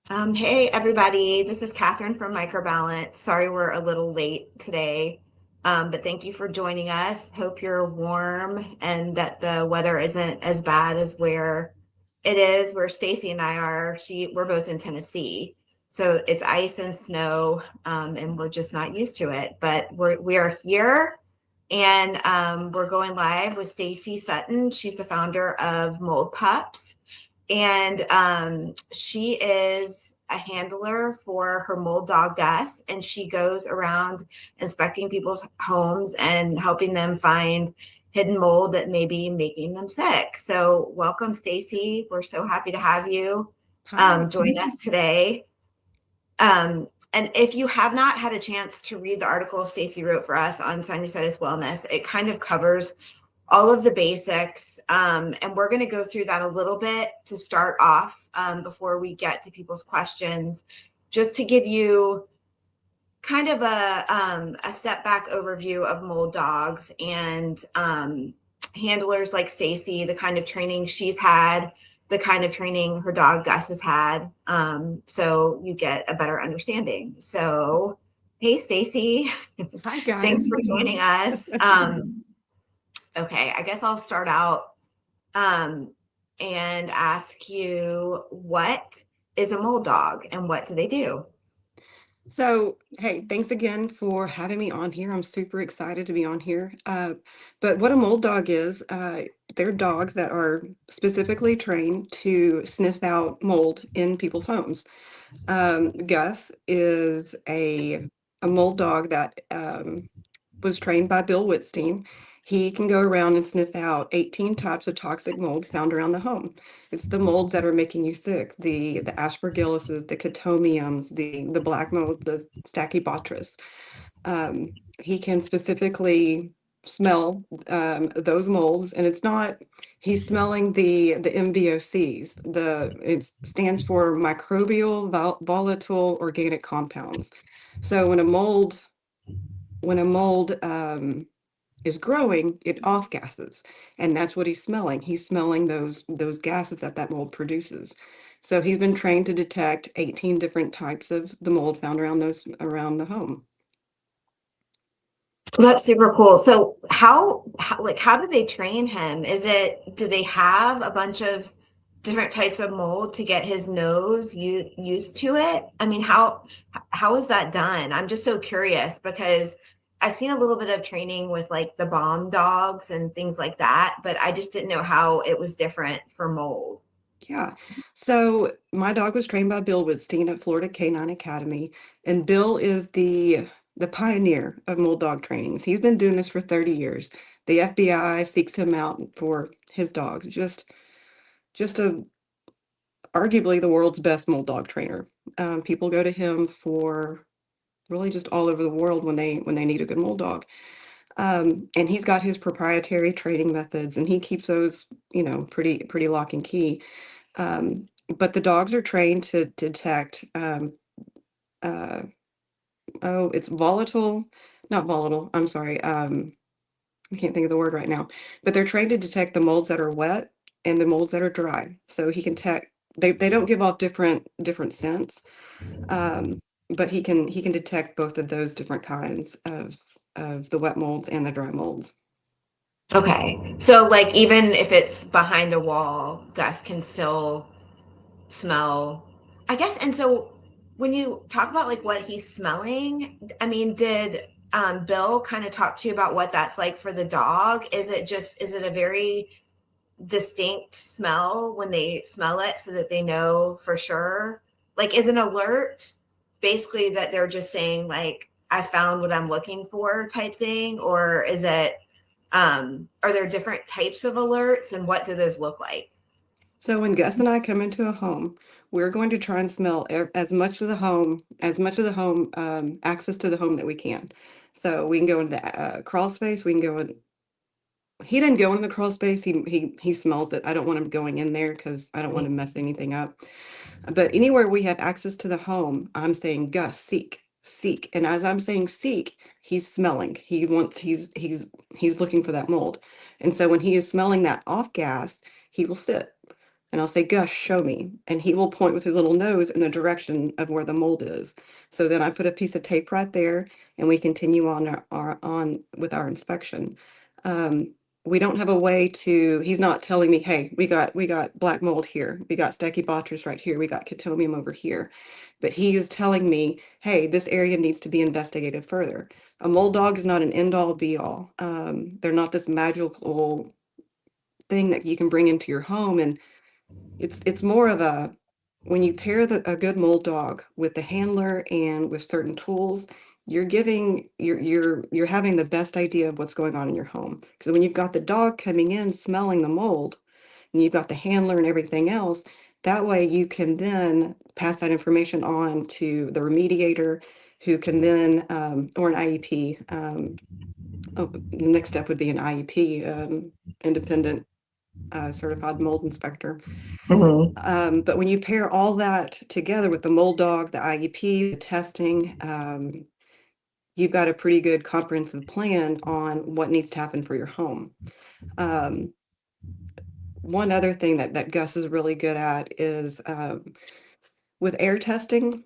Hey everybody, this is Catherine from Microbalance. Sorry we're a little late today, but thank you for joining us. Hope you're warm and that the weather isn't as bad as where it is, where Stacy and I are. We're both in Tennessee, so it's ice and snow, and we're just not used to it. But we are here, and we're going live with Staci Sutton. She's the founder of Mold Pups. And she is a handler for her mold dog Gus, and she goes around inspecting people's homes and helping them find hidden mold that may be making them sick. So, welcome, Stacy. We're so happy to have you Hi. join us today. And if you have not had a chance to read the article Stacy wrote for us on sinusitis wellness, it kind of covers all of the basics. And we're going to go through that a little bit to start off before we get to people's questions, just to give you kind of a step back overview of mold dogs and handlers like Stacy, the kind of training she's had, the kind of training her dog Gus has had, so you get a better understanding. So, hey, Stacy, Hi, thanks guys. for joining us. Okay, I guess I'll start out um, and ask you, what is a mold dog and what do they do? So, hey, thanks again for having me on here. I'm super excited to be on here. But what a mold dog is, they're dogs that are specifically trained to sniff out mold in people's homes. Gus is a mold dog that was trained by Bill Whitstein. He can go around and sniff out 18 types of toxic mold found around the home. It's the molds that are making you sick, the aspergilluses, the cotomiums, the black mold, the stachybotrys. He can specifically smell those molds, and it's not he's smelling the MVOCs. It stands for microbial volatile organic compounds. So when a mold is growing, it off gases, and that's what he's smelling. He's smelling those gases that mold produces. So he's been trained to detect 18 different types of the mold found around the home. Well, that's super cool. So how do they train him? Do they have a bunch of different types of mold to get his nose used to it? I mean, how is that done? I'm just so curious because I've seen a little bit of training with like the bomb dogs and things like that, but I just didn't know how it was different for mold. Yeah. So my dog was trained by Bill Woodstein at Florida Canine Academy, and Bill is the pioneer of mold dog trainings. He's been doing this for 30 years. The FBI seeks him out for his dogs. Just a arguably the world's best mold dog trainer. People go to him for really just all over the world when they need a good mold dog. And he's got his proprietary training methods, and he keeps those, pretty lock and key. But the dogs are trained to detect, uh, oh, it's volatile, not volatile, I'm sorry. I can't think of the word right now, but they're trained to detect the molds that are wet and the molds that are dry. So he can tech they don't give off different scents, but he can detect both of those different kinds of the wet molds and the dry molds. Okay. So like even if it's behind a wall, Gus can still smell, I guess. And so when you talk about like what he's smelling, I mean, did Bill kind of talk to you about what that's like for the dog? Is it a very distinct smell when they smell it so that they know for sure? Like, is an alert basically that they're just saying like, I found what I'm looking for type thing? Or is it, are there different types of alerts and what do those look like? So when Gus and I come into a home, we're going to try and smell as much of the home access to the home that we can. So we can go into the crawl space. We can go in. He didn't go into the crawl space. He smells it. I don't want him going in there because I don't want to mess anything up. But anywhere we have access to the home, I'm saying, Gus, seek, seek. And as I'm saying seek, he's smelling. He's looking for that mold. And so when he is smelling that off gas, he will sit. and I'll say, Gus, show me. And he will point with his little nose in the direction of where the mold is. So then I put a piece of tape right there and we continue on on with our inspection. Um, we don't have a way to, he's not telling me, hey, we got black mold here, we got Stachybotrys right here, we got Chaetomium over here. But he is telling me, hey, this area needs to be investigated further. A mold dog is not an end all be all. They're not this magical thing that you can bring into your home. And it's more of a, when you pair a good mold dog with the handler and with certain tools, you're having the best idea of what's going on in your home. Because when you've got the dog coming in smelling the mold and you've got the handler and everything else, that way you can then pass that information on to the remediator, who can then or an IEP. Oh, the next step would be an IEP, independent certified mold inspector. Mhm. But when you pair all that together with the mold dog, the IEP, the testing, you've got a pretty good comprehensive plan on what needs to happen for your home. Um, One other thing that Gus is really good at is with air testing.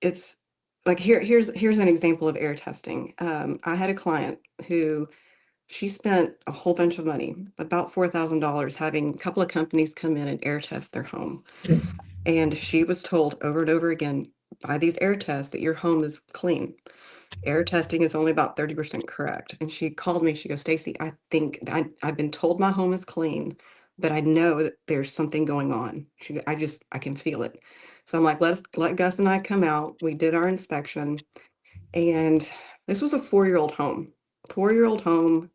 It's like here's an example of air testing. I had a client who she spent a whole bunch of money, about $4,000, having a couple of companies come in and air test their home. And she was told over and over again by these air tests that your home is clean. Air testing is only about 30% correct. And she called me, she goes, Stacy, I think I've been told my home is clean, but I know that there's something going on. I can feel it. So I'm like, let Gus and I come out. We did our inspection, and this was a 4-year-old home. 4-year-old home,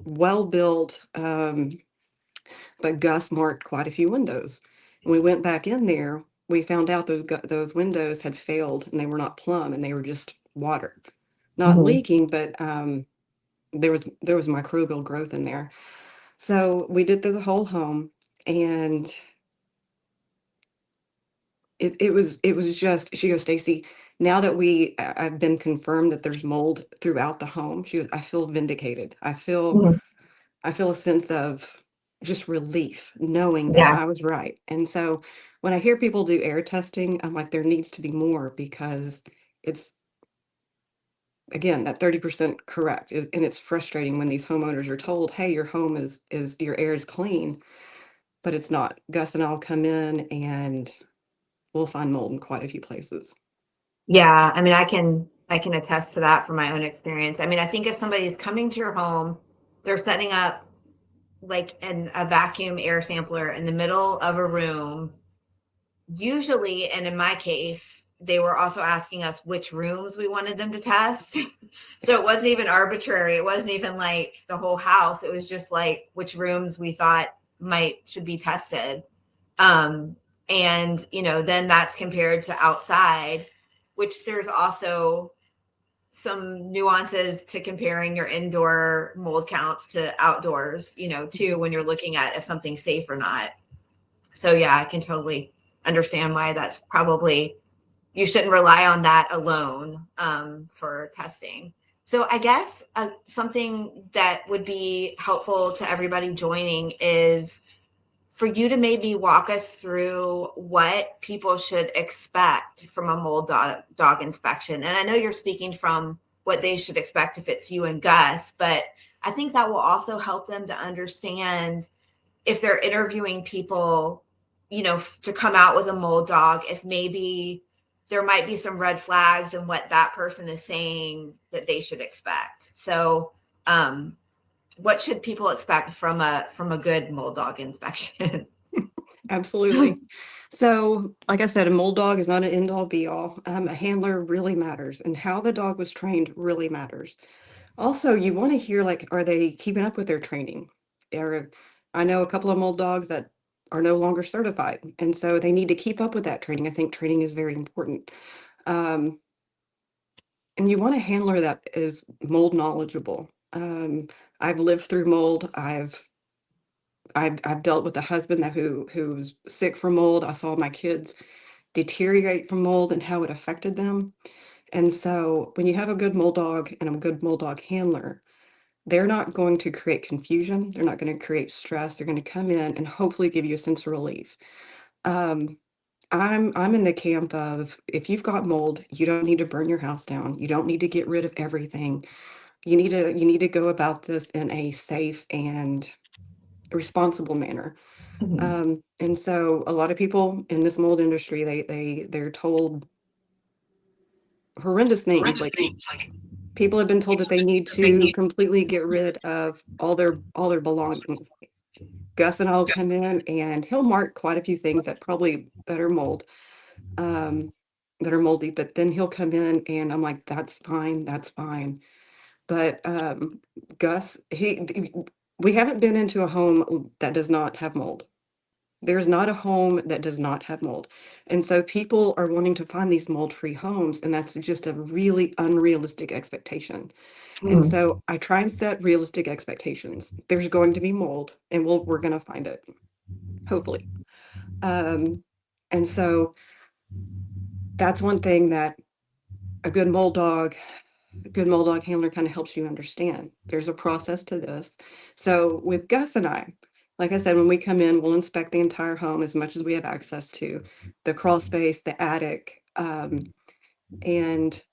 well built. But Gus marked quite a few windows. When we went back in there, we found out those windows had failed and they were not plumb and they were just water, not Mhm. leaking, but there was microbial growth in there. So we did through the whole home, and it was just, she goes, Stacy, now that I've been confirmed that there's mold throughout the home, she goes, I feel vindicated. Mhm. I feel a sense of just relief knowing that Yeah. I was right. And so when I hear people do air testing, I'm like, there needs to be more, because it's, again, that 30% correct is, and it's frustrating when these homeowners are told, hey, your home is your air is clean, but it's not. Gus and I'll come in and we'll find mold in quite a few places. Yeah, I mean, I can attest to that from my own experience. I mean, I think if somebody's coming to your home, they're setting up like a vacuum air sampler in the middle of a room, usually, and in my case, they were also asking us which rooms we wanted them to test. So it wasn't even arbitrary. It wasn't even like the whole house. It was just like which rooms we thought might should be tested. Um, and then that's compared to outside, which there's also some nuances to comparing your indoor mold counts to outdoors, too, when you're looking at if something's safe or not. So yeah, I can totally understand why that's probably, you shouldn't rely on that alone for testing. So I guess something that would be helpful to everybody joining is for you to maybe walk us through what people should expect from a mold dog inspection. And I know you're speaking from what they should expect if it's you and Gus, but I think that will also help them to understand if they're interviewing people, to come out with a mold dog, if maybe there might be some red flags in what that person is saying that they should expect. So, what should people expect from a good mold dog inspection? Absolutely. So, like I said, a mold dog is not an end all be all. A handler really matters, and how the dog was trained really matters. Also, you want to hear, like, are they keeping up with their training? Or I know a couple of mold dogs that are no longer certified, and so they need to keep up with that training. I think training is very important. Um, and you want a handler that is mold knowledgeable. I've lived through mold. I've dealt with a husband who's sick from mold. I saw my kids deteriorate from mold and how it affected them. And so when you have a good mold dog and a good mold dog handler, they're not going to create confusion. They're not going to create stress. They're going to come in and hopefully give you a sense of relief. Um, I'm in the camp of if you've got mold, you don't need to burn your house down. You don't need to get rid of everything. You need to go about this in a safe and responsible manner. Mhm. And so a lot of people in this mold industry, they're told horrendous things. Like people have been told that they need to completely get rid of all their belongings. Gus and I'll come in and he'll mark quite a few things that are mold, um, that are moldy, but then he'll come in and I'm like, that's fine, that's fine. But Gus, we haven't been into a home that does not have mold. There's not a home that does not have mold. And so people are wanting to find these mold-free homes, and that's just a really unrealistic expectation. And Mhm. so I try and set realistic expectations. There's going to be mold, and we're going to find it, hopefully. Um, and so that's one thing that a good mold dog, a good mold dog handler kind of helps you understand. There's a process to this. So with Gus and I, like I said, when we come in, we'll inspect the entire home as much as we have access to, the crawl space, the attic, and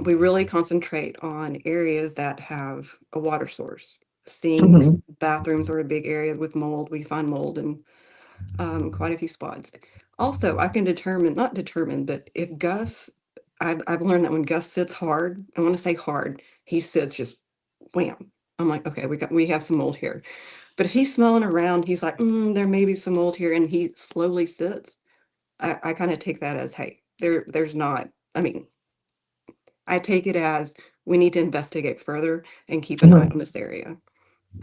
we really concentrate on areas that have a water source. Sinks, Mhm. bathrooms are a big area with mold. We find mold in quite a few spots. Also, I can determine, not determine, but if Gus, I've learned that when Gus sits hard, I want to say hard, he sits just wham. I'm like, okay, we have some mold here. But if he's smelling around, he's like, there may be some mold here, and he slowly sits. I kind of take that as, hey, there's not. I mean, I take it as we need to investigate further and keep an eye Mhm. on this area.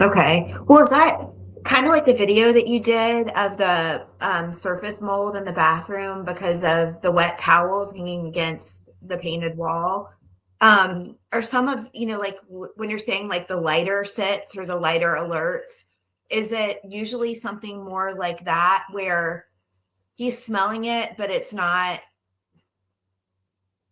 Okay. Well, is that kind of like the video that you did of the surface mold in the bathroom because of the wet towels hanging against the painted wall? Or some of, like when you're saying like the lighter sits or the lighter alerts, is it usually something more like that where he's smelling it, but it's not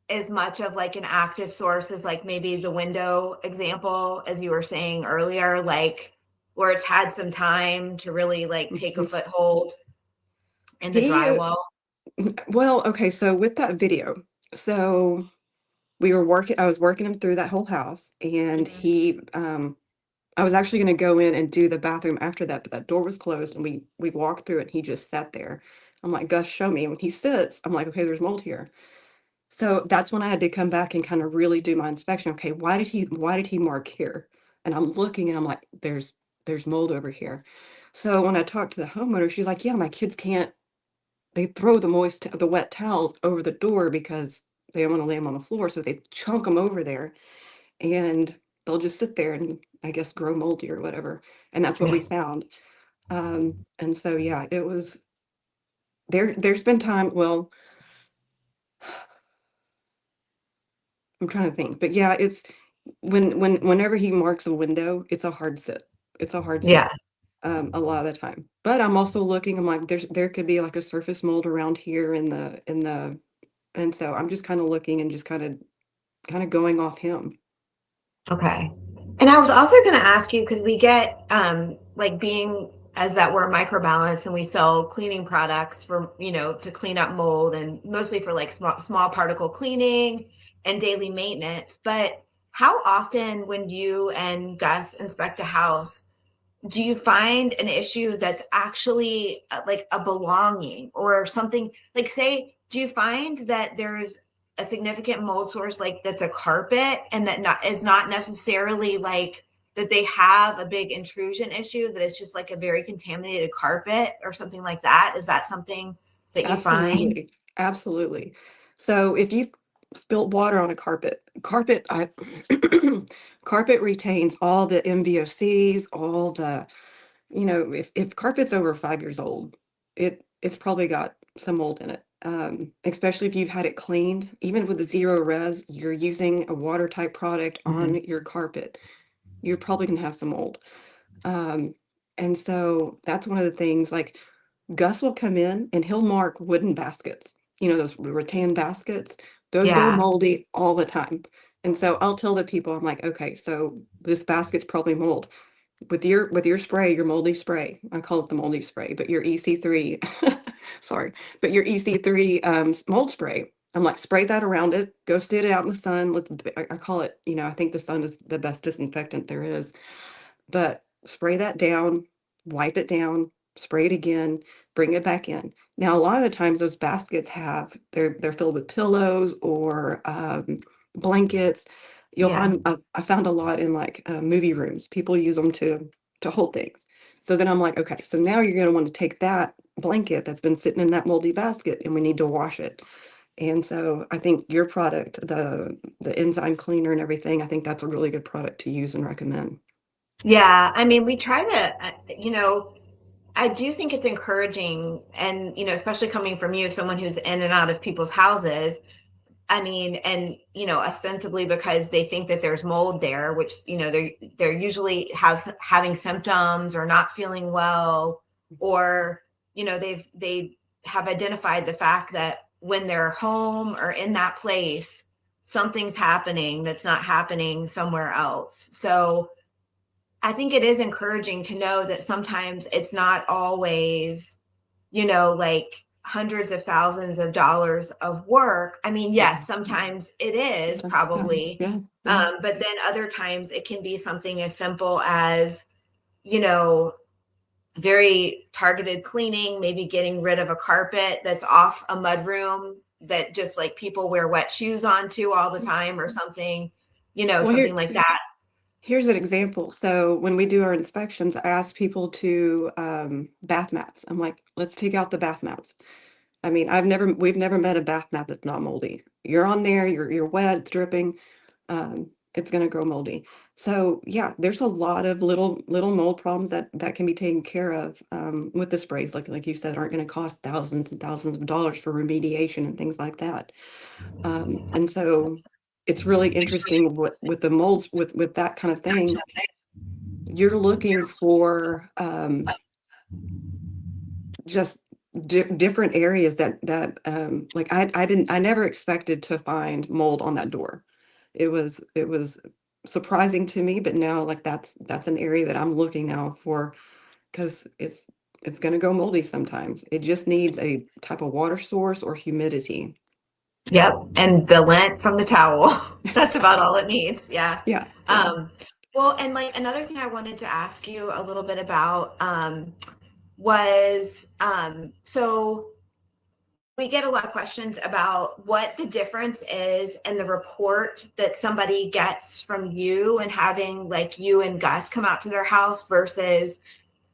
as much of like an active source as like maybe the window example, as you were saying earlier, like where it's had some time to really like take a Mhm. foothold in the He, drywall? well, okay, so with that video, so I was working him through that whole house, and Mhm. I was actually going to go in and do the bathroom after that, but that door was closed, and we walked through it, and he just sat there. I'm like, Gus, show me. And when he sits, I'm like, okay, there's mold here. So that's when I had to come back and kind of really do my inspection. Okay, why did he mark here? And I'm looking and I'm like, there's mold over here. So when I talked to the homeowner, she's like, yeah, my kids can't, they throw the wet towels over the door because they don't want to lay them on the floor. So they chunk them over there and they'll just sit there and I guess grow moldy or whatever. And that's what we found. And so yeah, it was there's been time, well, I'm trying to think, but yeah, it's whenever he marks a window, it's a hard sit. It's a hard Yeah. sit, a lot of the time. But I'm also looking, I'm like, there could be like a surface mold around here and so I'm just kind of looking and just kind of going off him. Okay. And I was also going to ask you because we get like being as that we're microbalance and we sell cleaning products for, to clean up mold and mostly for like small particle cleaning and daily maintenance. But how often when you and Gus inspect a house, do you find an issue that's actually like a belonging or something like say do you find that there's a significant mold source like that's a carpet and that not is not necessarily like that they have a big intrusion issue that it's just like a very contaminated carpet or something like that? Is that something that you find? Absolutely. Absolutely. So if you've spilt water on a carpet retains all the MVOCs, all the, if carpet's over 5 years old, it's probably got some mold in it. Especially if you've had it cleaned, even with the zero res, you're using a water type product on Mhm. your carpet, you're probably gonna have some mold. Um, and so that's one of the things, like Gus will come in and he'll mark wooden baskets, those rattan baskets. Those go Yeah. moldy all the time. And so I'll tell the people, I'm like, okay, so this basket's probably mold. With your spray, your moldy spray, I call it the moldy spray, but your EC3, sorry, but your EC3 mold spray, I'm like, spray that around it, go sit it out in the sun. I call it, I think the sun is the best disinfectant there is. But spray that down, wipe it down, spray it again, bring it back in. Now, a lot of the times those baskets they're filled with pillows or blankets. You'll Yeah. find I found a lot in like movie rooms. People use them to hold things. So then I'm like, okay, so now you're going to want to take that blanket that's been sitting in that moldy basket and we need to wash it. And so I think your product, the enzyme cleaner and everything, I think that's a really good product to use and recommend. Yeah. I mean, we try to, I do think it's encouraging and, especially coming from you, someone who's in and out of people's houses. I mean, and ostensibly because they think that there's mold there, which they're usually having symptoms or not feeling well, or they have identified the fact that when they're home or in that place, something's happening that's not happening somewhere else. So I think it is encouraging to know that sometimes it's not always, like hundreds of thousands of dollars of work. I mean, Yeah. yes, sometimes it is Sometimes, yeah, probably, yeah, yeah, but then other times it can be something as simple as, you know, very targeted cleaning, maybe getting rid of a carpet that's off a mudroom that just like people wear wet shoes onto all the yeah. time or something, Well, something like that. here's an example. So when we do our inspections, I ask people to bath mats. I'm like, let's take out the bath mats. I mean, we've never met a bath mat that's not moldy. You're on there, you're wet, it's dripping, it's gonna grow moldy. So yeah, there's a lot of little mold problems that can be taken care of with the sprays, like you said, aren't gonna cost thousands and thousands of dollars for remediation and things like that. And so it's really interesting with the molds with that kind of thing. You're looking for just different areas that like I never expected to find mold on that door. It was surprising to me, but now like that's an area that I'm looking now for because it's going to go moldy sometimes. It just needs a type of water source or humidity. Yep, and the lint from the towel. That's about all it needs. Yeah. Yeah, yeah. Um, well, and like another thing I wanted to ask you a little bit about was so we get a lot of questions about what the difference is in the report that somebody gets from you and having like you and Gus come out to their house versus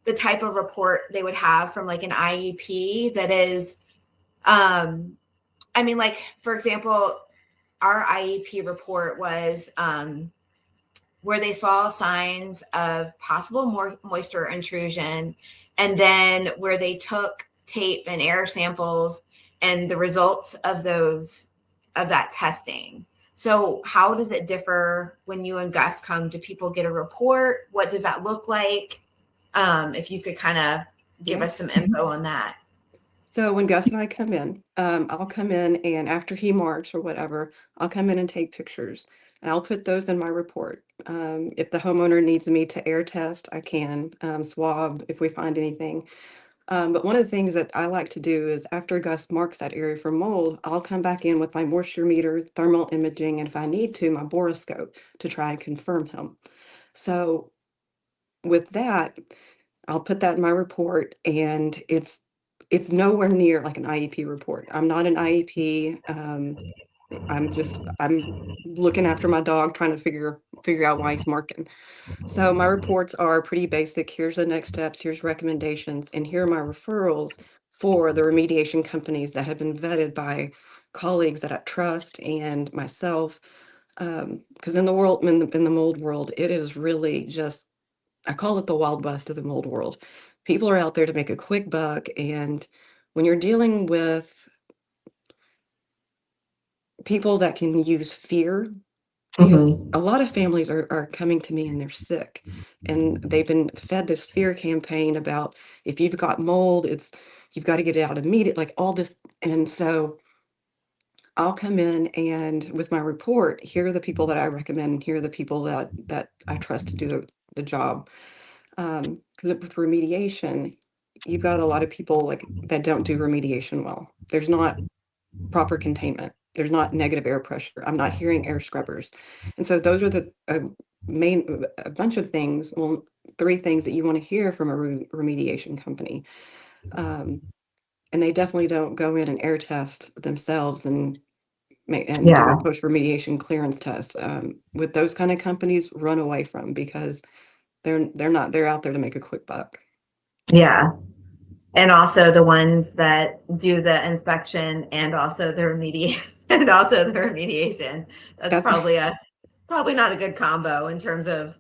the type of report they would have from like an IEP that is I mean, like, for example, our IEP report was where they saw signs of possible moisture intrusion, and then where they took tape and air samples and the results of that testing. So, how does it differ when you and Gus come? Do people get a report? What does that look like? If you could kind of give Yeah. us some info on that. So when Gus and I come in, I'll come in and after he marks or whatever, I'll come in and take pictures and I'll put those in my report. If the homeowner needs me to air test, I can swab if we find anything. But one of the things that I like to do is after Gus marks that area for mold, I'll come back in with my moisture meter, thermal imaging, and if I need to, my borescope to try and confirm him. So with that, I'll put that in my report and it's nowhere near like an IEP report. I'm not an IEP. I'm looking after my dog, trying to figure out why he's marking. So my reports are pretty basic. Here's the next steps, here's recommendations, and here are my referrals for the remediation companies that have been vetted by colleagues that I trust and myself. Because in the mold world, it is really just I call it the wild west of the mold world. People are out there to make a quick buck, and when you're dealing with people that can use fear, because Mm-hmm. a lot of families are coming to me and they're sick, and they've been fed this fear campaign about if you've got mold, you've got to get it out immediately, like all this. And so I'll come in and with my report, here are the people that I recommend, here are the people that I trust to do the job. Because with remediation, you've got a lot of people like that don't do remediation well. There's not proper containment. There's not negative air pressure. I'm not hearing air scrubbers. And so those are the main, a bunch of things, well, three things that you want to hear from a remediation company. Um, and they definitely don't go in and air test themselves and do a Yeah. post remediation clearance test. With those kind of companies, run away from because they're out there to make a quick buck. Yeah. And also the ones that do the inspection and also the remediation and also the remediation. That's That's probably not a good combo in terms of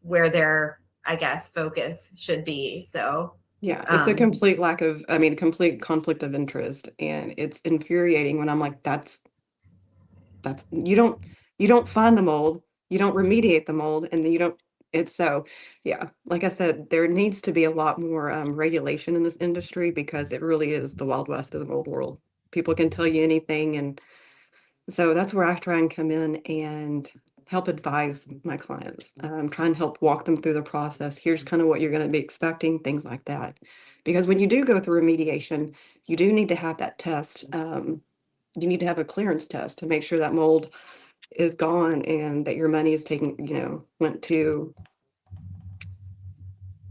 where their, I guess, focus should be. So Yeah, it's a um complete lack of, I mean, complete conflict of interest, and it's infuriating when I'm like, that's you don't find the mold, you don't remediate the mold, and then you don't. It's so, yeah. Like I said, there needs to be a lot more regulation in this industry because it really is the Wild West of the mold world. People can tell you anything, and so that's where I try and come in and help advise my clients. Try and help walk them through the process. Here's kind of what you're going to be expecting, things like that. Because when you do go through remediation, you do need to have that test. You need to have a clearance test to make sure that mold is gone and that your money is taken, went to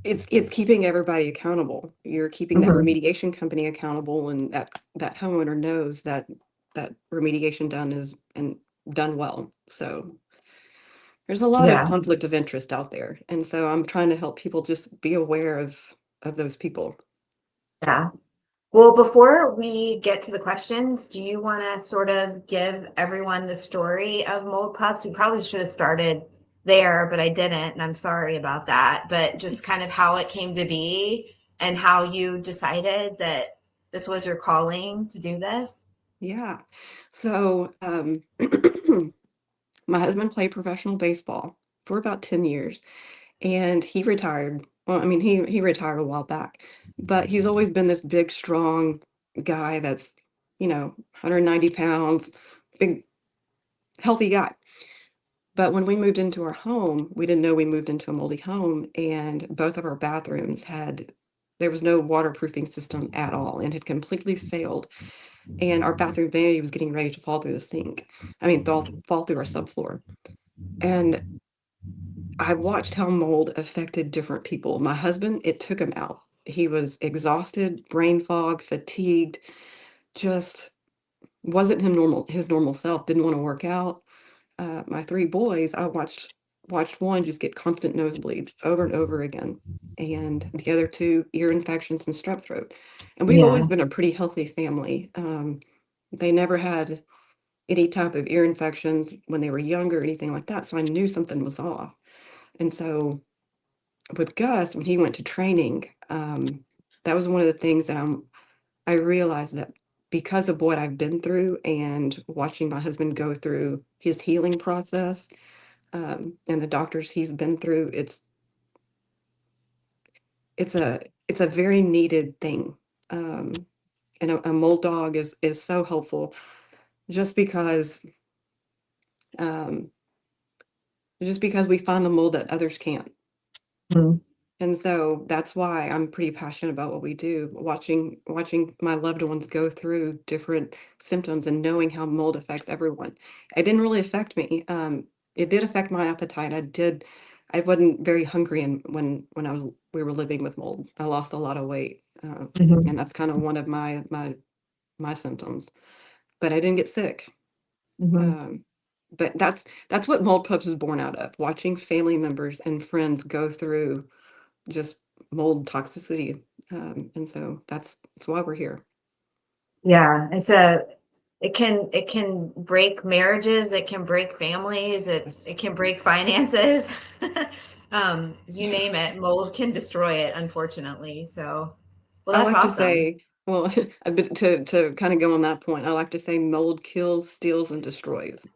it's keeping everybody accountable. You're keeping that mhm. remediation company accountable and that homeowner knows that remediation done is and done well. So there's a lot of Yeah. conflict of interest out there. And so I'm trying to help people just be aware of those people. Yeah. Well, before we get to the questions, do you want to sort of give everyone the story of mold pups? We probably should have started there, but I didn't, and I'm sorry about that. But just kind of how it came to be and how you decided that this was your calling to do this. Yeah. So my husband played professional baseball for about 10 years. And he retired. Well, I mean, he retired a while back, but he's always been this big, strong guy that's, 190 pounds, big, healthy guy. But when we moved into our home, we didn't know we moved into a moldy home, and both of our bathrooms there was no waterproofing system at all and had completely failed. And our bathroom vanity was getting ready to fall through the sink. I mean, fall through our subfloor. And I watched how mold affected different people. My husband, it took him out. He was exhausted, brain fog, fatigued, just wasn't his normal self, didn't want to work out. My three boys, I watched one just get constant nosebleeds over and over again, and the other two ear infections and strep throat. And we've always Yeah. been a pretty healthy family. They never had any type of ear infections when they were younger or anything like that, so I knew something was off. And so with Gus, when he went to training, that was one of the things that I realized that because of what I've been through and watching my husband go through his healing process, and the doctors he's been through, it's a it's a very needed thing. Um, and a mold dog is so helpful just because um, just because we find the mold that others can't. Mhm. And so that's why I'm pretty passionate about what we do, watching my loved ones go through different symptoms and knowing how mold affects everyone. It didn't really affect me. It did affect my appetite. I wasn't very hungry when we were living with mold. I lost a lot of weight, Mhm. and that's kind of one of my symptoms. But I didn't get sick. Mhm. Um, but that's what mold pups is born out of, watching family members and friends go through just mold toxicity. And so that's why we're here. Yeah, it can break marriages, it can break families, Yes. it can break finances. You name Yes. it, mold can destroy it, unfortunately. So, well, I that's like to awesome. say, well, a bit to kind of go on that point, I like to say mold kills, steals, and destroys.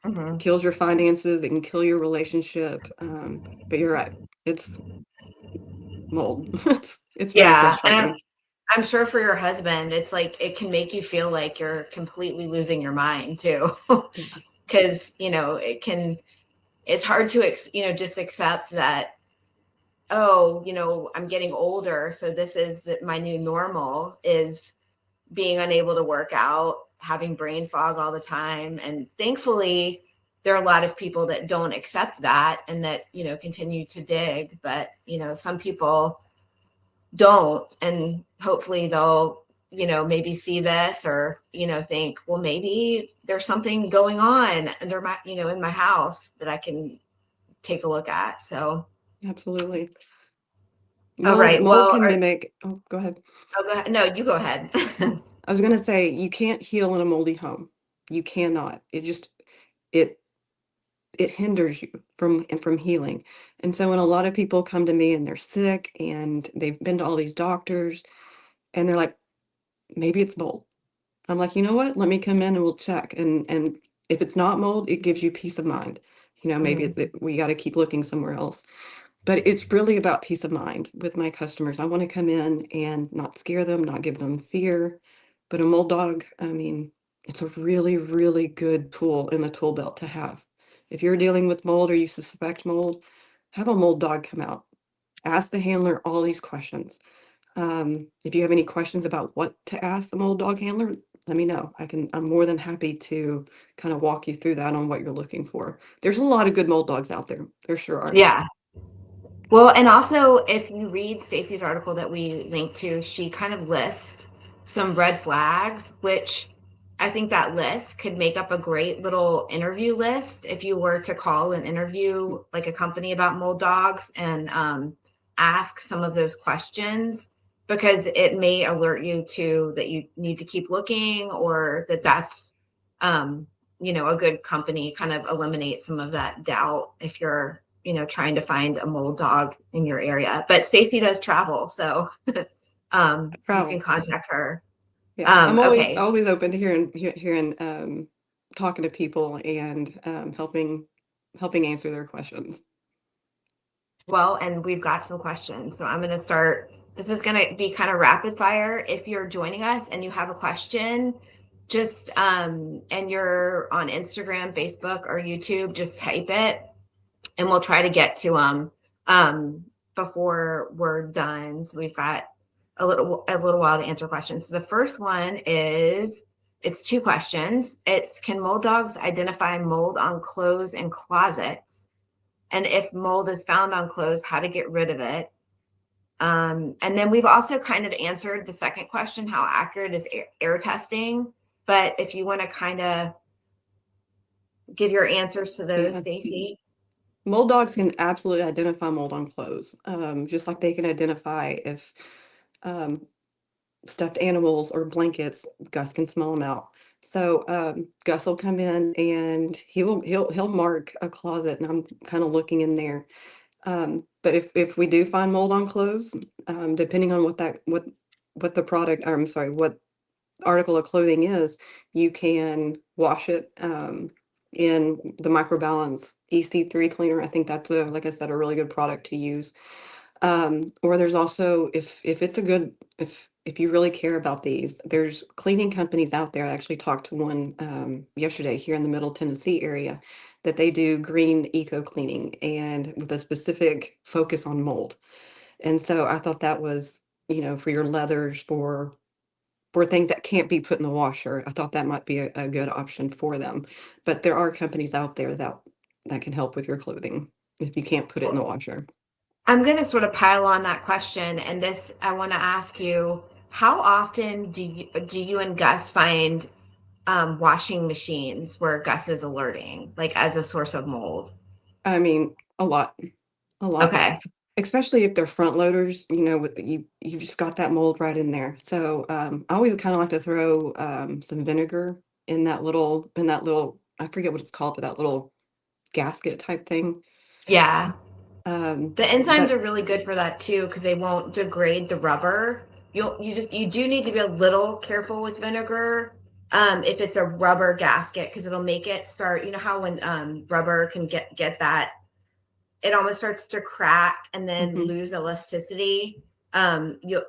It Mhm. kills your finances, it can kill your relationship. But you're right, it's mold. It's very Yeah, and frustrating. I'm sure for your husband, it's like it can make you feel like you're completely losing your mind too. Yeah, Because, it's hard to, just accept that, oh, I'm getting older. So this is my new normal is being unable to work out, having brain fog all the time. And thankfully, there are a lot of people that don't accept that and that, continue to dig. But, some people don't. And hopefully they'll, maybe see this or, think, well, maybe there's something going on under my, in my house that I can take a look at. So, absolutely. all Mold right. mold Well, can mimic. Oh, go ahead. go ahead. No, you go ahead. I was gonna say you can't heal in a moldy home. You cannot. It it hinders you from healing. And so when a lot of people come to me and they're sick and they've been to all these doctors and they're like, maybe it's mold. I'm like, you know what? Let me come in and we'll check. And if it's not mold, it gives you peace of mind. Maybe Mhm. we got to keep looking somewhere else. But it's really about peace of mind with my customers. I want to come in and not scare them, not give them fear. But a mold dog, I mean, it's a really, really good tool in the tool belt to have. If you're dealing with mold or you suspect mold, have a mold dog come out. Ask the handler all these questions. If you have any questions about what to ask the mold dog handler, let me know. I'm more than happy to kind of walk you through that on what you're looking for. There's a lot of good mold dogs out there. There sure are. Yeah. Well, and also if you read Stacy's article that we linked to, she kind of lists some red flags, which I think that list could make up a great little interview list if you were to call and interview like a company about mold dogs and ask some of those questions because it may alert you to that you need to keep looking or that's a good company, kind of eliminate some of that doubt if you're trying to find a mold dog in your area. But Stacy does travel, so you can Travel. contact her. Yeah, I'm always Okay. always open to hearing talking to people and helping answer their questions. Well, and we've got some questions. So I'm going to start. This is going to be kind of rapid fire. If you're joining us and you have a question, just and you're on Instagram, Facebook, or YouTube, just type it and we'll try to get to them before we're done. So we've got a little while to answer questions. So the first one is it's two questions. It's can mold dogs identify mold on clothes and closets? And if mold is found on clothes, how to get rid of it? And then we've also kind of answered the second question, how accurate is air testing? But if you want to kind of give your answers to those, Yeah. Stacy. Mold dogs can absolutely identify mold on clothes, just like they can identify if um, stuffed animals or blankets, Gus can smell them out. So Gus will come in and he'll mark a closet, and I'm kind of looking in there. But if we do find mold on clothes, depending on what the product, or I'm sorry, what article of clothing is, you can wash it in the microbalance EC3 cleaner. I think that's like I said, a really good product to use. Or there's also if it's a good if you really care about these, there's cleaning companies out there. I actually talked to one yesterday here in the Middle Tennessee area that they do green eco cleaning and with a specific focus on mold. And so I thought that was, for your leathers, for things that can't be put in the washer, I thought that might be a good option for them. But there are companies out there that can help with your clothing if you can't put it in the washer. I'm going to sort of pile on that question, and this I want to ask you: how often do you and Gus find washing machines where Gus is alerting, like as a source of mold? I mean, a lot. Okay, Especially if they're front loaders, with you've just got that mold right in there. So I always kind of like to throw some vinegar in that little I forget what it's called, but that little gasket type thing. yeah, the enzymes But are really good for that too because they won't degrade the rubber. You do need to be a little careful with vinegar if it's a rubber gasket because it'll make it start. You know how when rubber can get that it almost starts to crack and then mhm, lose elasticity. you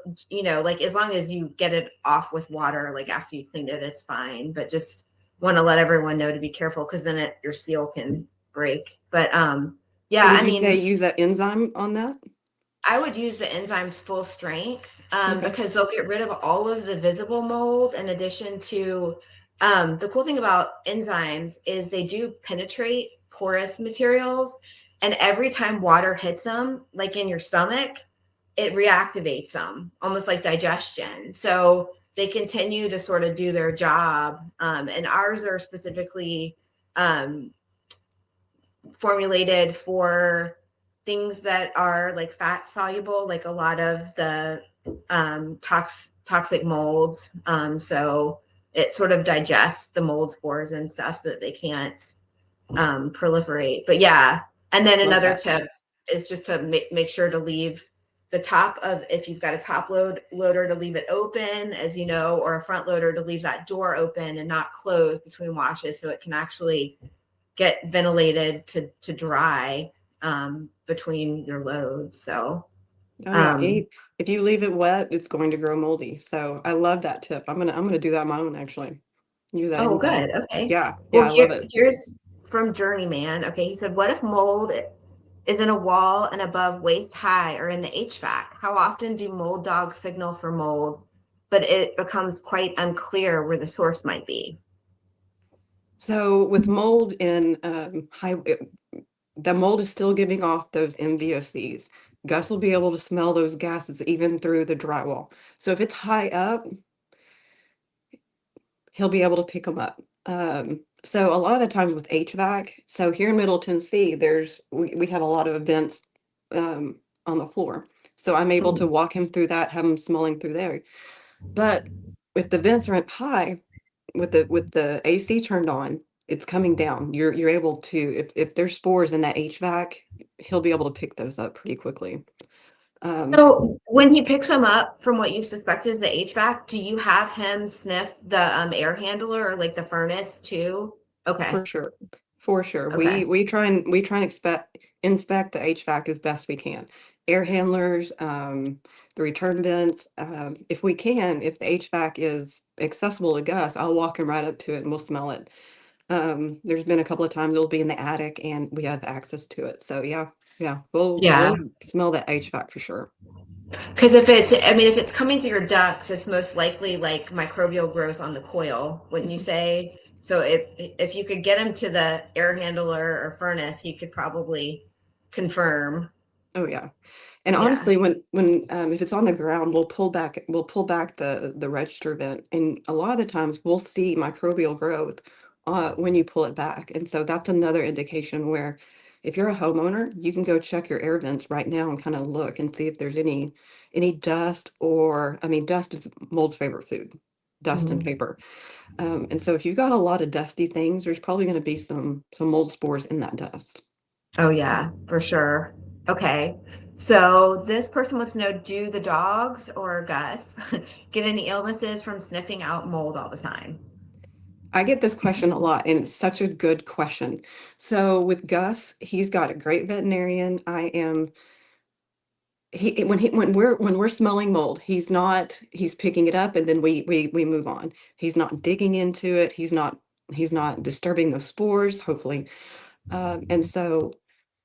like as long as you get it off with water, like after you cleaned it, it's fine. But just want to let everyone know to be careful because then your seal can break. But So yeah, would I you say mean, use that enzyme on that? I would use the enzymes full strength Okay. because they'll get rid of all of the visible mold. In addition to the cool thing about enzymes is they do penetrate porous materials, and every time water hits them, like in your stomach, it reactivates them, almost like digestion. So they continue to sort of do their job. And ours are specifically um, formulated for things that are like fat soluble, like a lot of the toxic molds. So it sort of digests the mold spores and stuff so that they can't proliferate. But yeah, and then Love another that. tip is just to make sure to leave the top of, if you've got a loader, to leave it open, as you know, or a front loader to leave that door open and not closed between washes so it can actually get ventilated to dry between your loads. So, Oh yeah, um, if you leave it wet, it's going to grow moldy. So I love that tip. I'm gonna do that on my own actually. Use that oh, enzyme. good. Okay. Yeah, yeah, Well, I love it. here's from Journeyman. Okay. He said, what if mold is in a wall and above waist high or in the HVAC? How often do mold dogs signal for mold, but it becomes quite unclear where the source might be? So with mold in the mold is still giving off those MVOCs. Gus will be able to smell those gases even through the drywall. So if it's high up, he'll be able to pick them up. So a lot of the times with HVAC, so here in Middle Tennessee, we have a lot of vents on the floor. So I'm able to Mhm. walk him through that, have him smelling through there. But if the vents are up high, with the AC turned on, it's coming down. You're able to, if there's spores in that HVAC, he'll be able to pick those up pretty quickly. Um, So when he picks them up from what you suspect is the HVAC, do you have him sniff the air handler or like the furnace too? Okay. for sure. For sure. We Okay. we try and we try and inspect the HVAC as best we can. Air handlers, the return vents. If we can, if the HVAC is accessible to Gus, I'll walk him right up to it and we'll smell it. There's been a couple of times it'll be in the attic and we have access to it. So yeah, yeah, we'll Yeah. smell that HVAC for sure. Because if it's coming through your ducts, it's most likely like microbial growth on the coil, wouldn't you say? So if you could get him to the air handler or furnace, he could probably confirm. Oh yeah. And Yeah. honestly, when if it's on the ground, we'll pull back the register vent, and a lot of the times we'll see microbial growth when you pull it back. And so that's another indication where if you're a homeowner, you can go check your air vents right now and kind of look and see if there's any dust or I mean, dust is mold's favorite food, dust and Mhm. paper. And so if you've got a lot of dusty things, there's probably going to be some mold spores in that dust. Oh yeah, for sure. Okay. So this person wants to know, do the dogs or Gus get any illnesses from sniffing out mold all the time? I get this question a lot, and it's such a good question. So with Gus, he's got a great veterinarian. I am when we're smelling mold, he's picking it up and then we move on. He's not digging into it. He's not disturbing the spores, hopefully. And so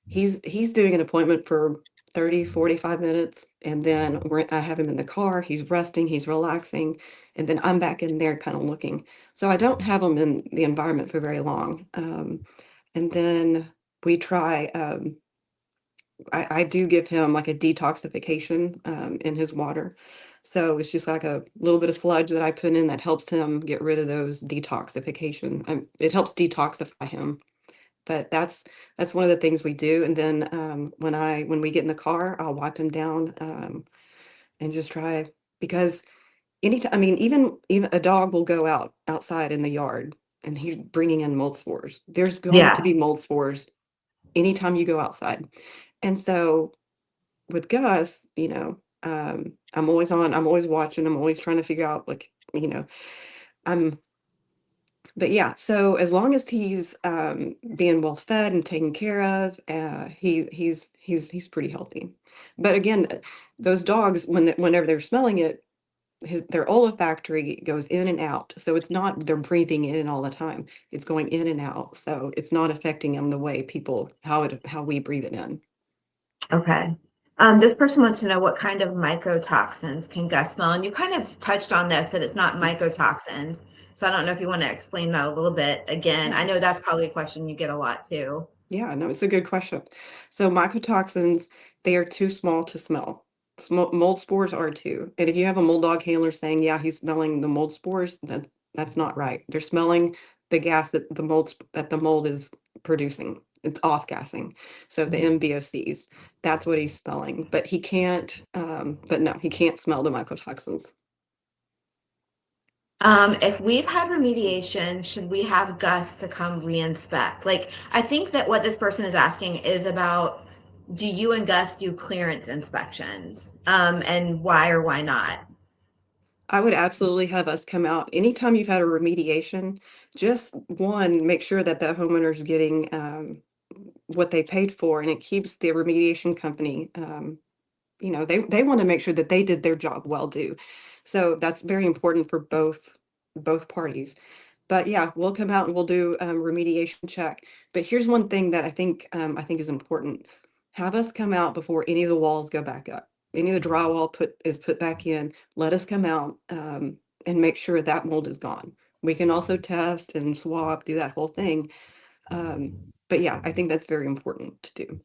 he's doing an appointment for 30, 45 minutes, and then I have him in the car, he's resting, he's relaxing, and then I'm back in there kind of looking. So I don't have him in the environment for very long. And then we try, I do give him like a detoxification in his water. So it's just like a little bit of sludge that I put in that helps him get rid of those detoxification. It helps detoxify him, but that's one of the things we do, and then, when we get in the car, I'll wipe him down, and just try because anytime I mean, even a dog will go outside in the yard, and he's bringing in mold spores. There's going to Yeah. be mold spores anytime you go outside, and so with Gus, I'm always watching, I'm always trying to figure out, like, I'm But yeah, so as long as he's being well fed and taken care of, he's pretty healthy. But again, those dogs, whenever they're smelling it, their olfactory goes in and out. So it's not they're breathing in all the time. It's going in and out. So it's not affecting them the way people how we breathe it in. Okay. This person wants to know what kind of mycotoxins can Gus smell? And you kind of touched on this, that it's not mycotoxins. So I don't know if you want to explain that a little bit again. I Yeah. know that's probably a question you get a lot too. Yeah, no, it's a good question. So mycotoxins, they are too small to smell. Mold spores are too. And if you have a mold dog handler saying, yeah, he's smelling the mold spores, that's not right. They're smelling the gas that the mold is producing. It's off gassing. So the Mhm. MBOCs, that's what he's smelling. But he can't, but no, he can't smell the mycotoxins. If we've had remediation, should we have Gus to come re-inspect? Like, I think that what this person is asking is about, do you and Gus do clearance inspections? And why or why not? I would absolutely have us come out anytime you've had a remediation. Just one, make sure that that homeowner's getting what they paid for, and it keeps the remediation company. They want to make sure that they did their job well due. So that's very important for both parties. But yeah, we'll come out and we'll do remediation check. But here's one thing that I think is important. Have us come out before any of the walls go back up. Any of the drywall is put back in. Let us come out and make sure that mold is gone. We can also test and swap, do that whole thing. Um, but yeah, I think that's very important to do.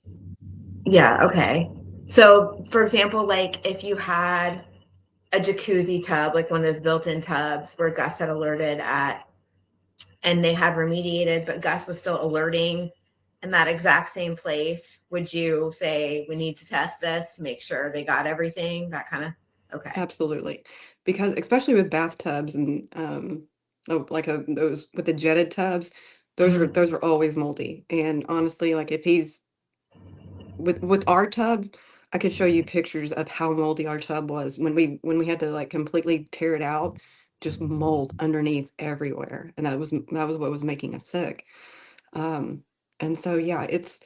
Yeah, okay. So, for example, like if you had a jacuzzi tub, like one of those built-in tubs where Gus had alerted at, and they had remediated, but Gus was still alerting in that exact same place, would you say we need to test this to make sure they got everything? That kind of, okay. Absolutely. Because especially with bathtubs and those with the jetted tubs, Mhm. those are always moldy. And honestly, like if he's with our tub, I could show you pictures of how moldy our tub was when we had to like completely tear it out, just mold underneath everywhere. And that was what was making us sick. Um, and so yeah, it's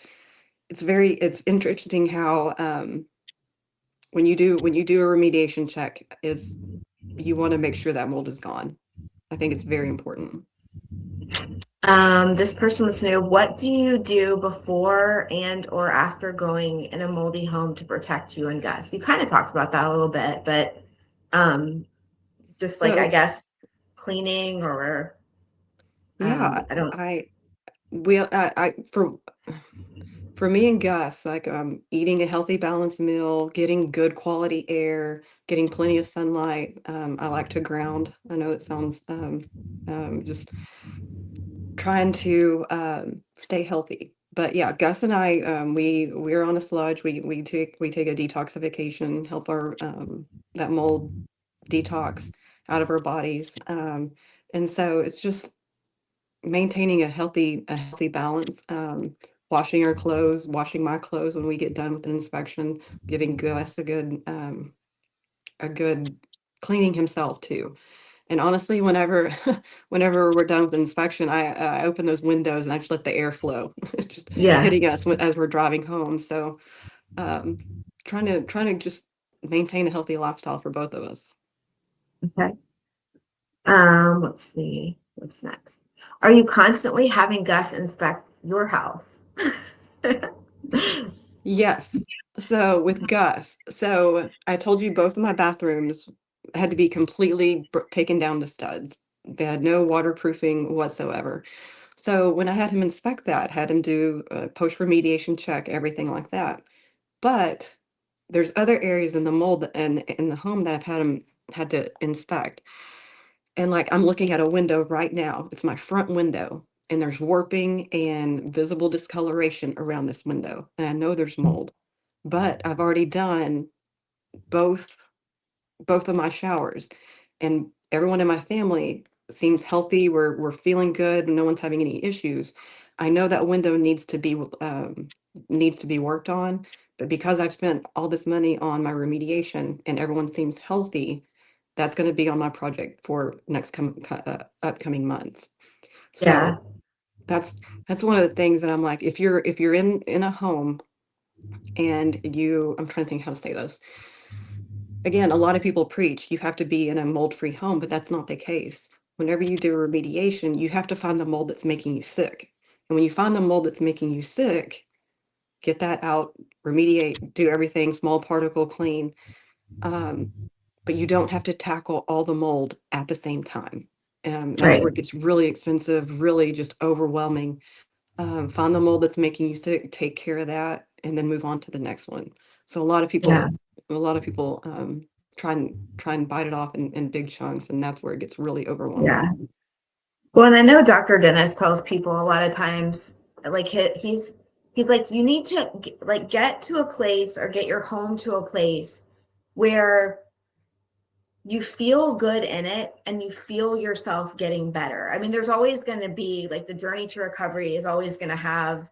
interesting how when you do a remediation check, is you want to make sure that mold is gone. I think it's very important. This person wants to know, what do you do before and or after going in a moldy home to protect you and Gus? You kind of talked about that a little bit, but um, just like I So guess cleaning or yeah, I don't. I for me and Gus, like eating a healthy balanced meal, getting good quality air, getting plenty of sunlight. I like to ground. I know it sounds just trying to stay healthy. But yeah, Gus and I, we're on a sludge. We take a detoxification, help our that mold detox out of our bodies. And so it's just maintaining a healthy balance. Washing our clothes, washing my clothes when we get done with an inspection, giving Gus a good cleaning himself too. And honestly, whenever whenever we're done with the inspection, I open those windows and I just let the air flow. It's just Yeah. hitting us as we're driving home. So um, trying to just maintain a healthy lifestyle for both of us. Okay. Let's see. What's next? Are you constantly having Gus inspect your house? Yes. So with Gus, so I told you both of my bathrooms had to be completely taken down to studs. They had no waterproofing whatsoever. So when I had him inspect that, had him do a post remediation check, everything like that. But there's other areas in the mold and in the home that I've had to inspect. And like I'm looking at a window right now. It's my front window, and there's warping and visible discoloration around this window. And I know there's mold. But I've already done both both of my showers, and everyone in my family seems healthy. We're feeling good. No one's having any issues. I know that window needs to be worked on, but because I've spent all this money on my remediation and everyone seems healthy, that's going to be on my project for upcoming months. So Yeah. that's that's one of the things that I'm like, if you're in a home and I'm trying to think how to say this. Again, a lot of people preach you have to be in a mold-free home, but that's not the case. Whenever you do a remediation, you have to find the mold that's making you sick. And when you find the mold that's making you sick, get that out, remediate, do everything, small particle clean. Um, but you don't have to tackle all the mold at the same time. That's where Right. it gets really expensive, really just overwhelming. Find the mold that's making you sick, take care of that, and then move on to the next one. So Yeah. a lot of people try and bite it off in big chunks, and that's where it gets really overwhelming. Yeah. Well, and I know Dr. Dennis tells people a lot of times, like he's like, you need to like get to a place or get your home to a place where you feel good in it and you feel yourself getting better. I mean, there's always going to be like the journey to recovery is always going to have,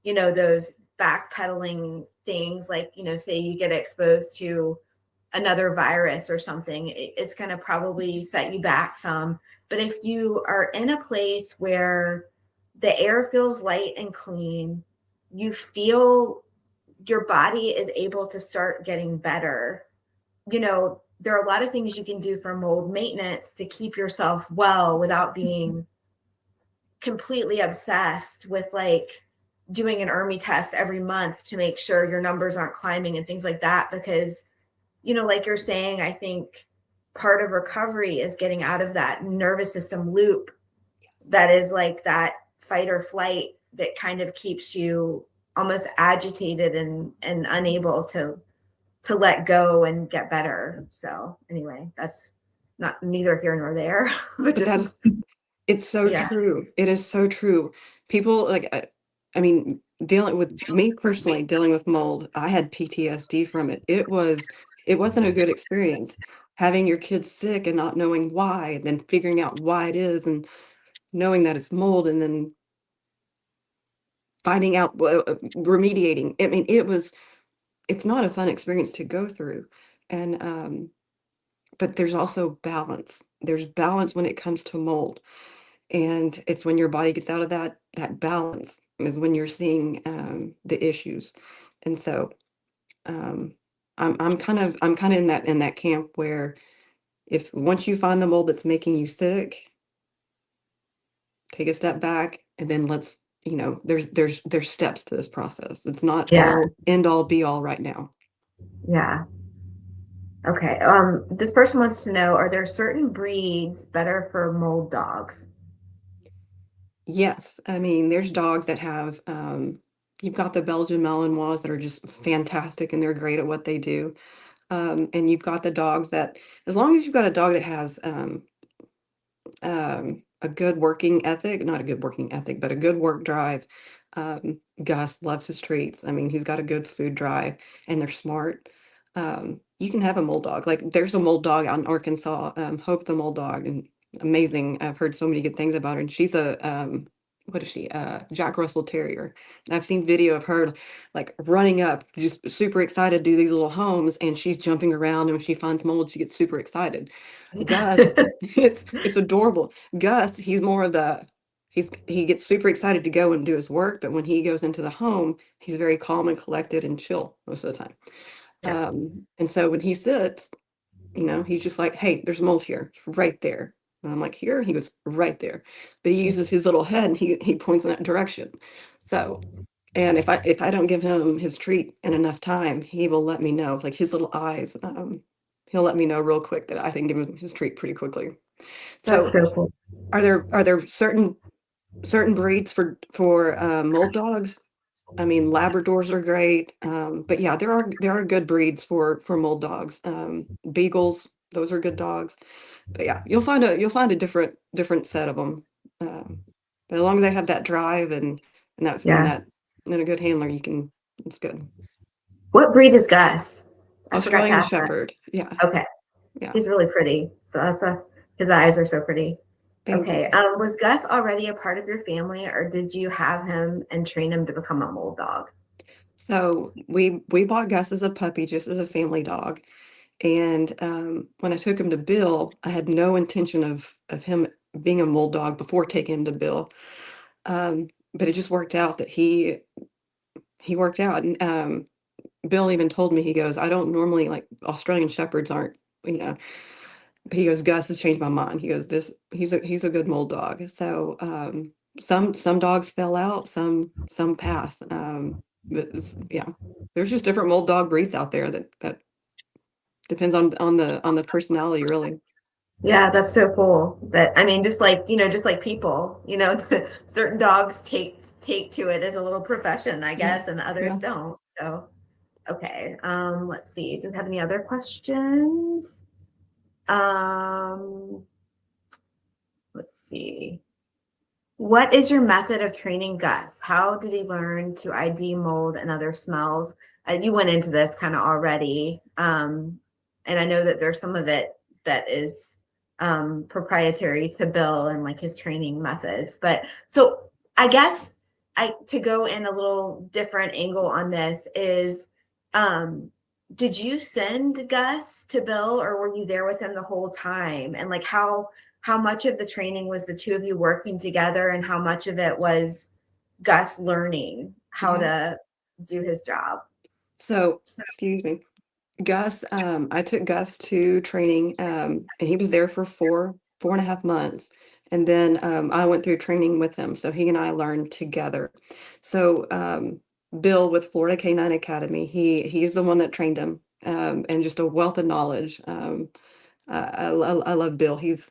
those backpedaling things like, say you get exposed to another virus or something, it's going to probably set you back some. But if you are in a place where the air feels light and clean, you feel your body is able to start getting better. There are a lot of things you can do for mold maintenance to keep yourself well without being completely obsessed with like doing an ERMI test every month to make sure your numbers aren't climbing and things like that. Because, like you're saying, I think part of recovery is getting out of that nervous system loop that is like that fight or flight that kind of keeps you almost agitated and unable to let go and get better. So anyway, that's not neither here nor there, but But just that is It's so yeah, true. It is so true. People like, I mean, dealing with me personally, dealing with mold, I had PTSD from it. It wasn't a good experience. Having your kids sick and not knowing why, and then figuring out why it is, and knowing that it's mold, and then finding out, remediating. I mean, it's not a fun experience to go through. And, but there's also balance. There's balance when it comes to mold. And it's when your body gets out of that balance is when you're seeing the issues. And so um, I'm kind of in that camp where if once you find the mold that's making you sick, take a step back and then there's steps to this process. It's not yeah, all end all be all right now. yeah. Okay. This person wants to know, are there certain breeds better for mold dogs? Yes, I mean there's dogs that have you've got the Belgian Malinois that are just fantastic and they're great at what they do. And you've got the dogs that, as long as you've got a dog that has a good working ethic, not a good working ethic, but a good work drive. Gus loves his treats. I mean, he's got a good food drive and they're smart. You can have a mold dog. Like there's a mold dog out in Arkansas, Hope the mold dog, and amazing. I've heard so many good things about her. And she's a what is she? Jack Russell Terrier. And I've seen video of her like running up, just super excited to do these little homes, and she's jumping around. And when she finds mold, she gets super excited. Gus, it's adorable. Gus, he's more of the he gets super excited to go and do his work, but when he goes into the home, he's very calm and collected and chill most of the time. Yeah, And so when he sits, he's just like, "Hey, there's mold here, it's right there." And I'm like, "Here?" He goes, "Right there." But he uses his little head and he points in that direction. So, and if I don't give him his treat in enough time, he will let me know. Like his little eyes, he'll let me know real quick that I didn't give him his treat pretty quickly. that's So, so cool. are there certain breeds for mold dogs? I mean, Labradors are great, but yeah, there are good breeds for mold dogs. Beagles, those are good dogs. But yeah, you'll find a different set of them. But as long as they have that drive and that and Yeah. that and a good handler, it's good. What breed is Gus? I forgot to Australian ask that. Shepherd. Yeah, Okay. yeah. He's really pretty. So his eyes are so pretty. Thank Okay. you. Was Gus already a part of your family or did you have him and train him to become a mold dog? So we bought Gus as a puppy, just as a family dog. And when I took him to Bill, I had no intention of him being a mold dog before taking him to Bill. But it just worked out that he worked out. And Bill even told me, he goes, I don't normally like Australian Shepherds aren't, you know, but he goes, Gus has changed my mind. He goes, this he's a good mold dog. So some dogs fell out, some pass. But yeah, there's just different mold dog breeds out there that depends on the personality, really. Yeah, that's so cool. That I mean, just like, just like people, certain dogs take to it as a little profession, I Yeah, guess, and others yeah. don't. So, okay. Let's see. Do we have any other questions? Um, let's see. What is your method of training Gus? How did he learn to ID mold and other smells? You went into this kind of already. And I know that there's some of it that is proprietary to Bill and like his training methods. But so I guess to go in a little different angle on this is did you send Gus to Bill or were you there with him the whole time? And like how much of the training was the two of you working together and how much of it was Gus learning how Yeah. to do his job? So, excuse me. Gus, I took Gus to training, and he was there for 4.5 months. And then I went through training with him. So he and I learned together. So Bill with Florida Canine Academy, he's the one that trained him, and just a wealth of knowledge. I love Bill. He's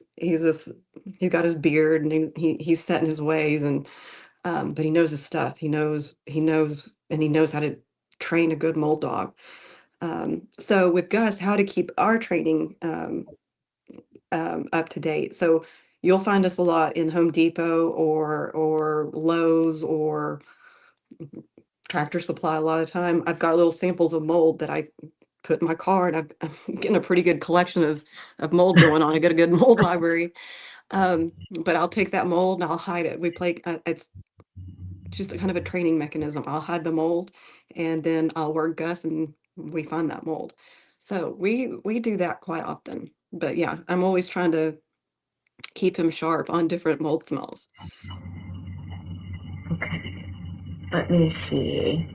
got his beard and he's set in his ways, and but he knows his stuff. He knows how to train a good mold dog. So with Gus, how to keep our training up to date. So you'll find us a lot in Home Depot or Lowe's or Tractor Supply a lot of the time. I've got little samples of mold that I put in my car, and I'm getting a pretty good collection of mold going on. I got a good mold library. But I'll take that mold and I'll hide it. It's just a kind of a training mechanism. I'll hide the mold and then I'll work Gus and we find that mold. So we do that quite often. But yeah, I'm always trying to keep him sharp on different mold smells. Okay, let me see.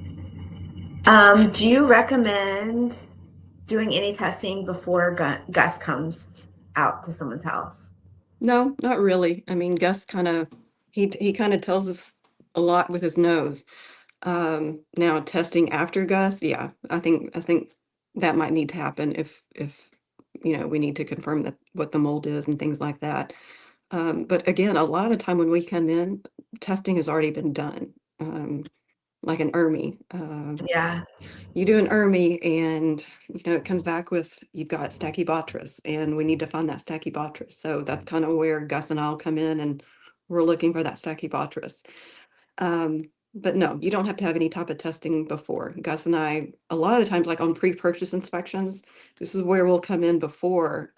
Do you recommend doing any testing before Gus comes out to someone's house? No, not really. I mean, Gus he kind of tells us a lot with his nose. Now testing after Gus, yeah, I think that might need to happen if we need to confirm that what the mold is and things like that. But again, a lot of the time when we come in, testing has already been done. Like an ERMI. Yeah, You do an ERMI and it comes back with you've got Stachybotrys and we need to find that Stachybotrys. So that's kind of where Gus and I'll come in and we're looking for that Stachybotrys. But no, you don't have to have any type of testing before. Gus and I, a lot of the times, like on pre-purchase inspections, this is where we'll come in before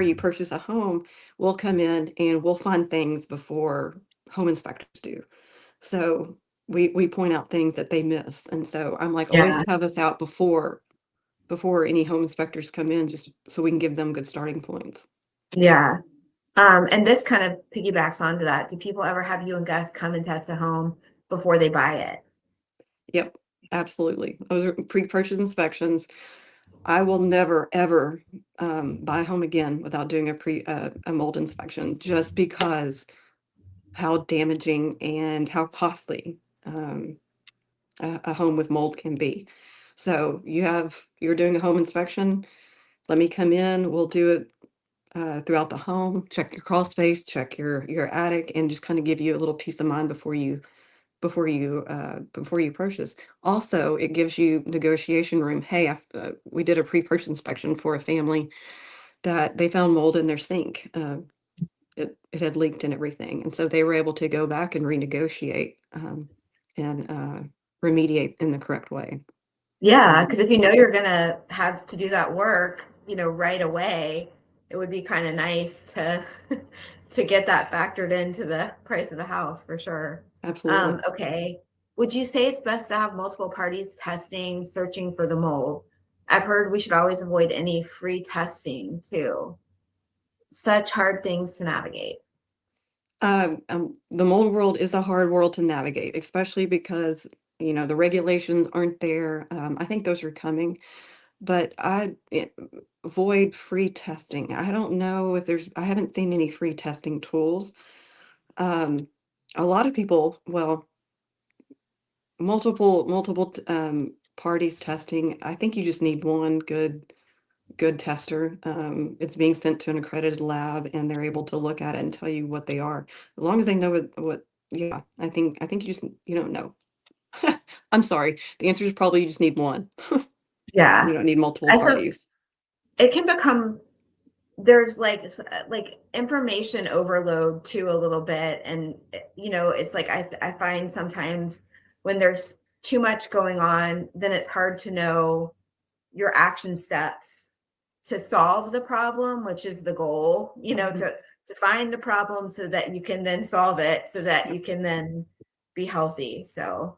you purchase a home, we'll come in and we'll find things before home inspectors do. So we point out things that they miss. And so I'm like, always yeah, have us out before any home inspectors come in, just so we can give them good starting points. yeah. And this kind of piggybacks onto that. Do people ever have you and Gus come and test a home before they buy it? Yep, absolutely. Those are pre-purchase inspections. I will never ever buy a home again without doing a mold inspection, just because how damaging and how costly a home with mold can be. So you're doing a home inspection. Let me come in. We'll do it throughout the home. Check your crawl space. Check your attic, and just kind of give you a little peace of mind before you purchase. Also, it gives you negotiation room. Hey, we did a pre-purchase inspection for a family that they found mold in their sink. It had leaked and everything, and so they were able to go back and renegotiate, and remediate in the correct way. Yeah, Um, because if you know you're gonna have to do that work, right away, it would be kind of nice to to get that factored into the price of the house for sure. Absolutely. Okay. Would you say it's best to have multiple parties testing, searching for the mold? I've heard we should always avoid any free testing too. Such hard things to navigate. The mold world is a hard world to navigate, especially because, the regulations aren't there. I think those are coming, but avoid free testing. I don't know if I haven't seen any free testing tools. Um, a lot of people, well, multiple parties testing. I think you just need one good tester. It's being sent to an accredited lab, and they're able to look at it and tell you what they are. As long as they know what yeah, I think you don't know. I'm sorry. The answer is probably you just need one. Yeah. You don't need multiple And so parties. it can become there's like information overload too a little bit, and it's like I find sometimes when there's too much going on, then it's hard to know your action steps to solve the problem, which is the goal, Mhm. to find the problem so that you can then solve it, so that Yep. you can then be healthy. So,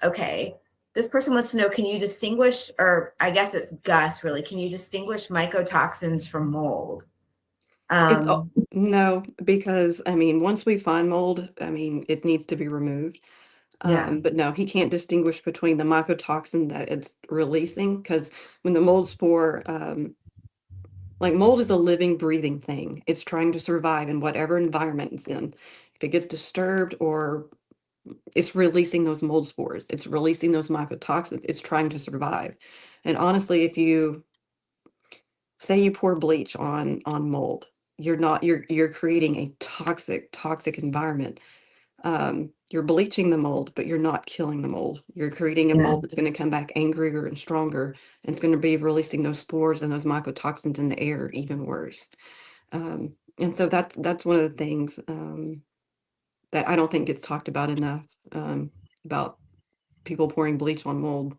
okay. This person wants to know, can you distinguish, or I guess it's Gus really, can you distinguish mycotoxins from mold? It's all Um, no, because I mean, once we find mold, I mean, it needs to be removed. yeah, But no, he can't distinguish between the mycotoxin that it's releasing because when the mold spore, like mold is a living, breathing thing. It's trying to survive in whatever environment it's in. If it gets disturbed or it's releasing those mold spores, it's releasing those mycotoxins, it's trying to survive. And honestly, if you say you pour bleach on mold, you're creating a toxic environment. You're bleaching the mold, but you're not killing the mold. You're creating a yeah, mold that's going to come back angrier and stronger, and it's going to be releasing those spores and those mycotoxins in the air even worse. And so that's one of the things that I don't think gets talked about enough about people pouring bleach on mold.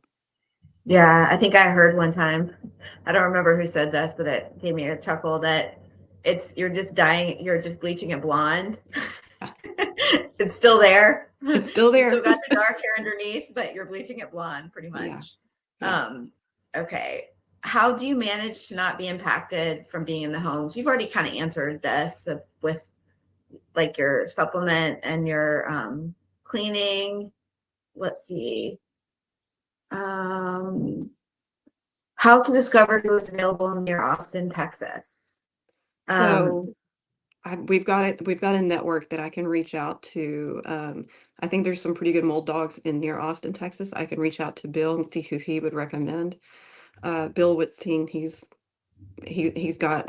yeah. I think I heard one time, I don't remember who said this, but it gave me a chuckle that you're just dying, you're just bleaching it blonde. Yeah, It's still there. it's still You still there. got the dark hair underneath, but you're bleaching it blonde pretty Yeah, much. yeah. Um, okay. How do you manage to not be impacted from being in the homes? You've already kind of answered this with like your supplement and your cleaning. Let's see. Um, how to discover who is available near Austin, Texas. Um, So we've got a network that I can reach out to. I think there's some pretty good mold dogs in near Austin, Texas. I can reach out to Bill and see who he would recommend. Bill Wittstein, he's got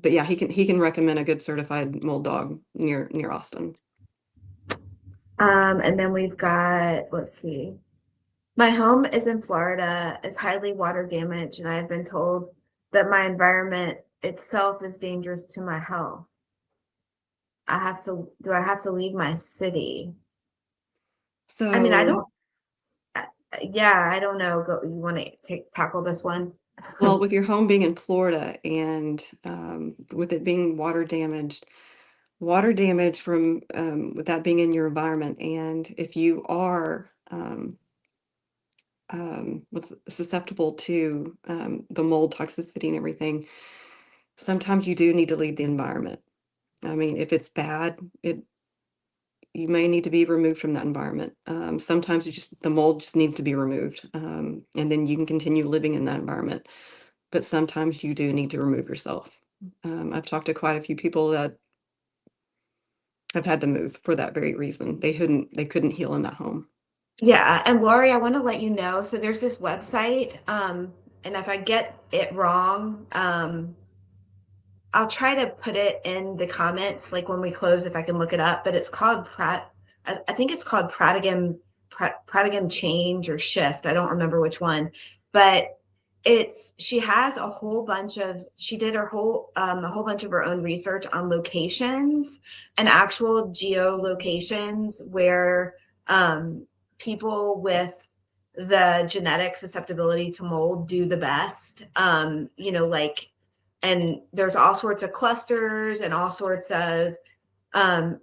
but yeah, he can recommend a good certified mold dog near Austin. and then we've got, let's see. My home is in Florida, is highly water damaged, and I have been told that my environment itself is dangerous to my health. Do I have to leave my city? I mean, I don't, So, uh, yeah, I don't know. You want to tackle this one? well, with your home being in Florida and with it being water damage from with that being in your environment, and if you are what's susceptible to the mold toxicity and everything, sometimes you do need to leave the environment. I mean, if it's bad, you may need to be removed from that environment. Sometimes the mold just needs to be removed, and then you can continue living in that environment. But sometimes you do need to remove yourself. I've talked to quite a few people that have had to move for that very reason. They couldn't heal in that home. Yeah, and Lori, I want to let you know. So there's this website, and if I get it wrong, I'll try to put it in the comments, like when we close, if I can look it up. But it's called I think it's called Pratigan Change or Shift. I don't remember which one, but she has she did a whole bunch of her own research on locations and actual geolocations where people with the genetic susceptibility to mold do the best. Like, and there's all sorts of clusters and all sorts of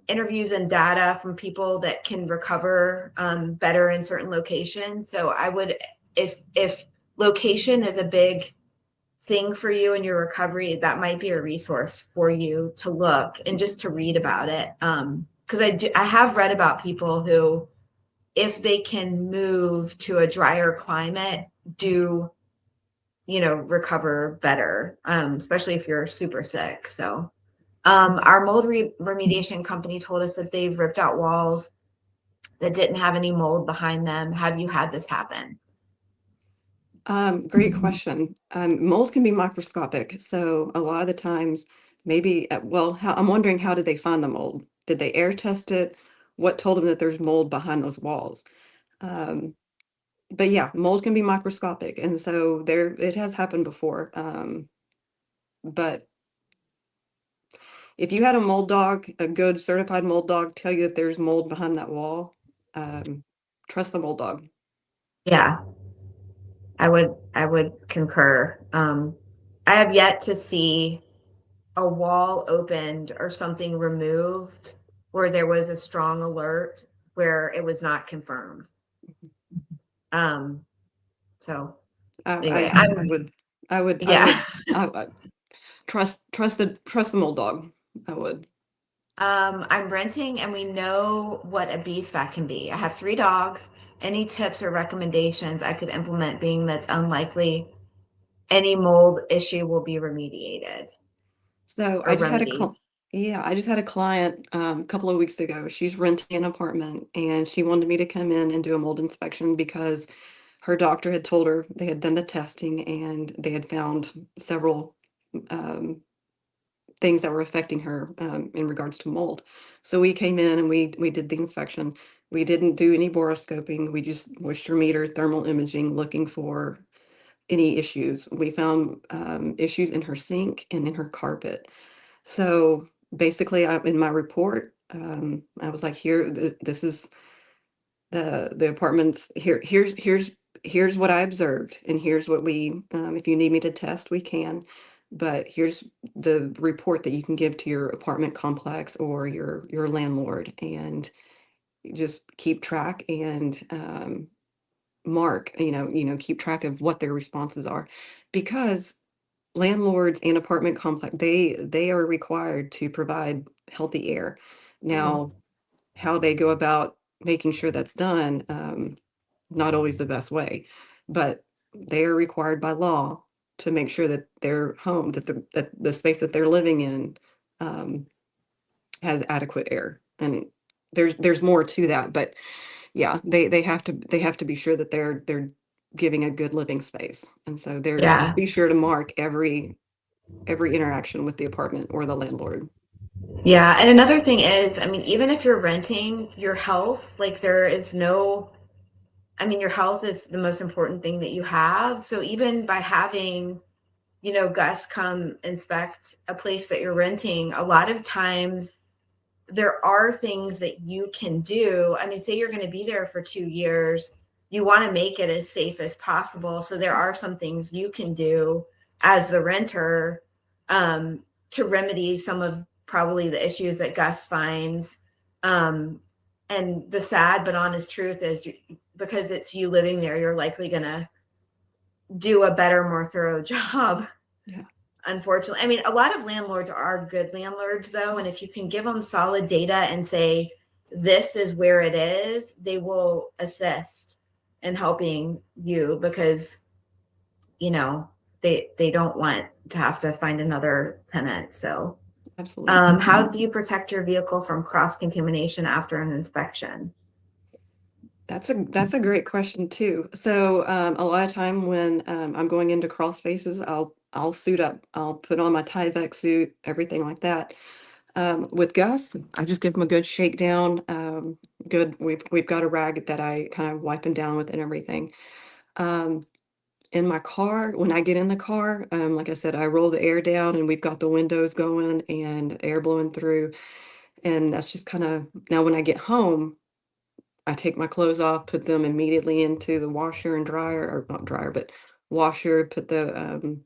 interviews and data from people that can recover better in certain locations. So I would, if location is a big thing for you in your recovery, that might be a resource for you to look and just to read about it. Because I have read about people who, if they can move to a drier climate, do recover better, especially if you're super sick. So our mold remediation company told us that they've ripped out walls that didn't have any mold behind them. Have you had this happen? Great question. Mold can be microscopic, so a lot of the times, maybe, well, I'm wondering, how did they find the mold? Did they air test it? What told them that there's mold behind those walls? Um, but yeah, mold can be microscopic, and so it has happened before. But if you had a mold dog, a good certified mold dog, tell you that there's mold behind that wall, um, trust the mold dog. Yeah, I would concur. I have yet to see a wall opened or something removed where there was a strong alert where it was not confirmed. Um, so anyway, I would, yeah. I would trust the mold dog. I would. I'm renting and we know what a beast that can be. I have 3 dogs. Any tips or recommendations I could implement, being that's unlikely any mold issue will be remediated So or remedied? I just had a client a couple of weeks ago. She's renting an apartment and she wanted me to come in and do a mold inspection because her doctor had told her they had done the testing and they had found several um, things that were affecting her in regards to mold. So we came in and we did the inspection. We didn't do any boroscoping. We just moisture meter, thermal imaging, looking for any issues. We found issues in her sink and in her carpet. So basically, in my report, I was like, here, this is the apartments. Here's what I observed, and here's what if you need me to test, we can. But here's the report that you can give to your apartment complex or your landlord, and just keep track and mark. Keep track of what their responses are, because landlords and apartment complex, they are required to provide healthy air. Mhm. Now, how they go about making sure that's done, not always the best way, but they are required by law to make sure that their home, that the space that they're living in, um, has adequate air. And there's more to that, but yeah, they have to be sure that they're giving a good living space. And so just Yeah. be sure to mark every interaction with the apartment or the landlord. Yeah. And another thing is, I mean, even if you're renting, your health, like there is no, I mean, your health is the most important thing that you have. So even by having, Gus come inspect a place that you're renting, a lot of times there are things that you can do. I mean, say you're going to be there for 2 years, you want to make it as safe as possible. So there are some things you can do as the renter, um, to remedy some of probably the issues that Gus finds. Um, and the sad but honest truth is, because it's you living there, you're likely going to do a better, more thorough job. Yeah, Unfortunately, I mean, a lot of landlords are good landlords, though, and if you can give them solid data and say, this is where it is, they will assist in helping you, because, you know, they don't want to have to find another tenant. So, absolutely. how do you protect your vehicle from cross contamination after an inspection? That's a great question too. So a lot of time when I'm going into crawl spaces, I'll suit up. I'll put on my Tyvek suit, everything like that. With Gus, I just give him a good shakedown. Good. We've got a rag that I kind of wipe him down with and everything. Um, in my car, when I get in the car, like I said, I roll the air down and we've got the windows going and air blowing through. And that's just kind of, now when I get home, I take my clothes off, put them immediately into the washer and dryer, or not dryer, but washer, put and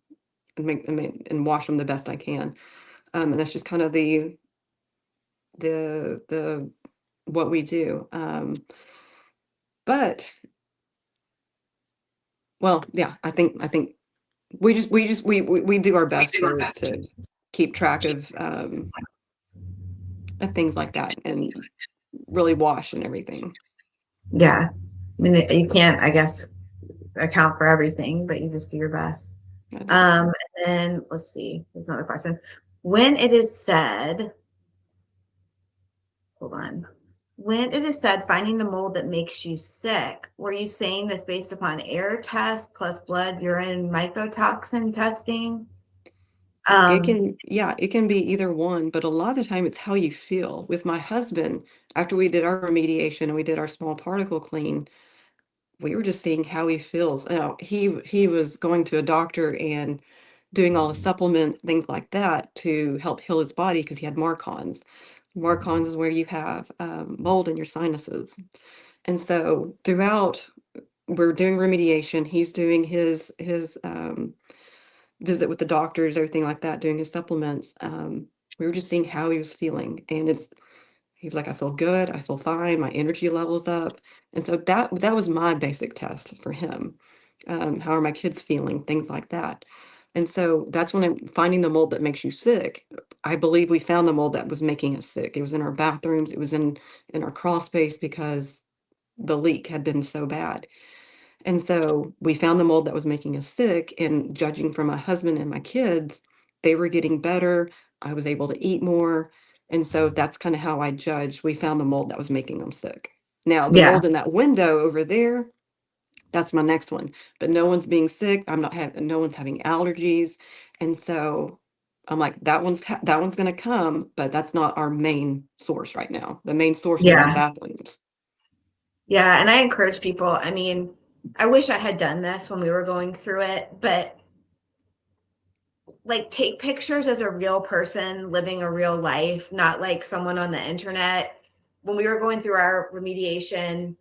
wash them the best I can. And that's just kind of the what we do. But well, yeah, I think we do our best to keep track of things like that and really wash and everything. Yeah. I mean, you can't, I guess, account for everything, but you just do your best. I do. And then let's see, there's another question. When it is said, hold on. When it is said finding the mold that makes you sick, were you saying this based upon air test plus blood, urine, mycotoxin testing? It Um, can, yeah, it can be either one, but a lot of the time it's how you feel. With my husband, after we did our remediation and we did our small particle clean, we were just seeing how he feels. Now, he was going to a doctor and doing all the supplements, things like that to help heal his body because he had Marcons. Marcons is where you have mold in your sinuses. And so throughout, we're doing remediation. He's doing his visit with the doctors, everything like that, doing his supplements. We were just seeing how he was feeling, and he was like, "I feel good. I feel fine. My energy level's up." And so that was my basic test for him. How are my kids feeling? Things like that. And so that's when I'm finding the mold that makes you sick. I believe we found the mold that was making us sick. It was in our bathrooms. It was in our crawl space because the leak had been so bad. And so we found the mold that was making us sick, and judging from my husband and my kids, they were getting better. I was able to eat more. And so that's kind of how I judged. We found the mold that was making them sick. Now, the yeah, mold in that window over there, that's my next one. But no one's being sick. I'm not having, no one's having allergies. And so I'm like, that one's going to come, but that's not our main source right now. The main source is in the yeah, bathrooms. yeah. And I encourage people, I mean, I wish I had done this when we were going through it, but like take pictures as a real person living a real life, not like someone on the internet. When we were going through our remediation,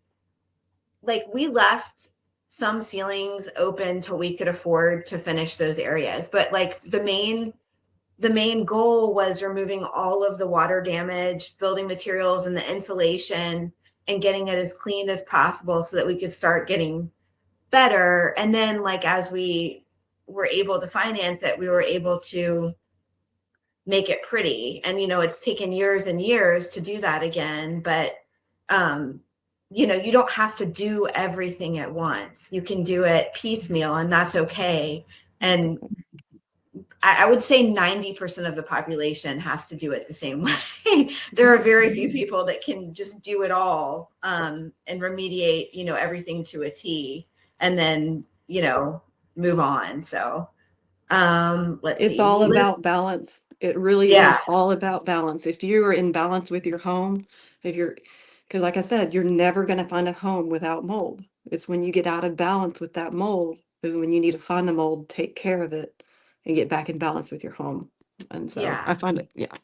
like we left some ceilings open till we could afford to finish those areas, but like the main goal was removing all of the water damaged building materials and the insulation and getting it as clean as possible so that we could start getting better. And then like as we were able to finance it, we were able to make it pretty. And it's taken years and years to do that again, but um you don't have to do everything at once. You can do it piecemeal, and that's okay. And I would say 90% of the population has to do it the same way. There are very few people that can just do it all, and remediate, everything to a T, and then, move on. So, let's It's see. all We live, about balance. It really yeah, is all about balance. If you are in balance with your home, if you're, because like I said, you're never going to find a home without mold. It's when you get out of balance with that mold is when you need to find the mold, take care of it, and get back in balance with your home. And so yeah. I find it, yeah,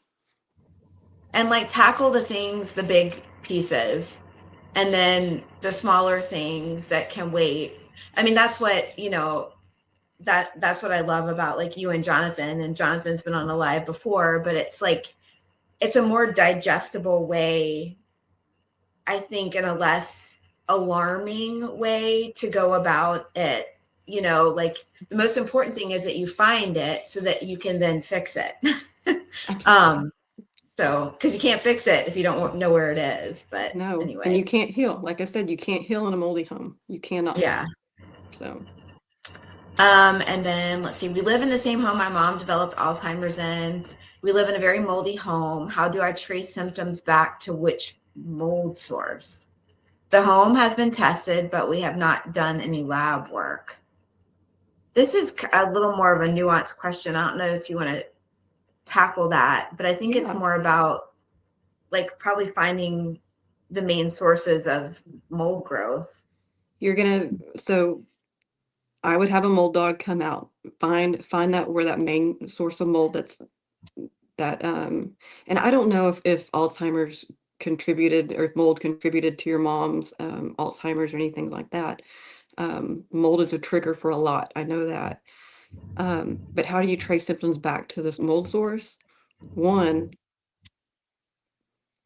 And like tackle the things, the big pieces, and then the smaller things that can wait. I mean, that's what, that's what I love about like you and Jonathan. And Jonathan's been on the live before, but it's like it's a more digestible way, I think, in a less alarming way to go about it. Like the most important thing is that you find it so that you can then fix it. absolutely. um, so, because you can't fix it if you don't know where it is. But No, and anyway, you can't heal. Like I said, you can't heal in a moldy home. You cannot. yeah. So And then let's see, we live in the same home my mom developed Alzheimer's in. We live in a very moldy home. How do I trace symptoms back to which mold source? The home has been tested, but we have not done any lab work. This is a little more of a nuanced question. I don't know if you want to tackle that, but I think it's yeah, more about like probably finding the main sources of mold growth. you're gonna, so I would have a mold dog come out, find that where that main source of mold that and I don't know if Alzheimer's contributed or if mold contributed to your mom's Alzheimer's or anything like that. Mold is a trigger for a lot. I know that. But how do you trace symptoms back to this mold source? One,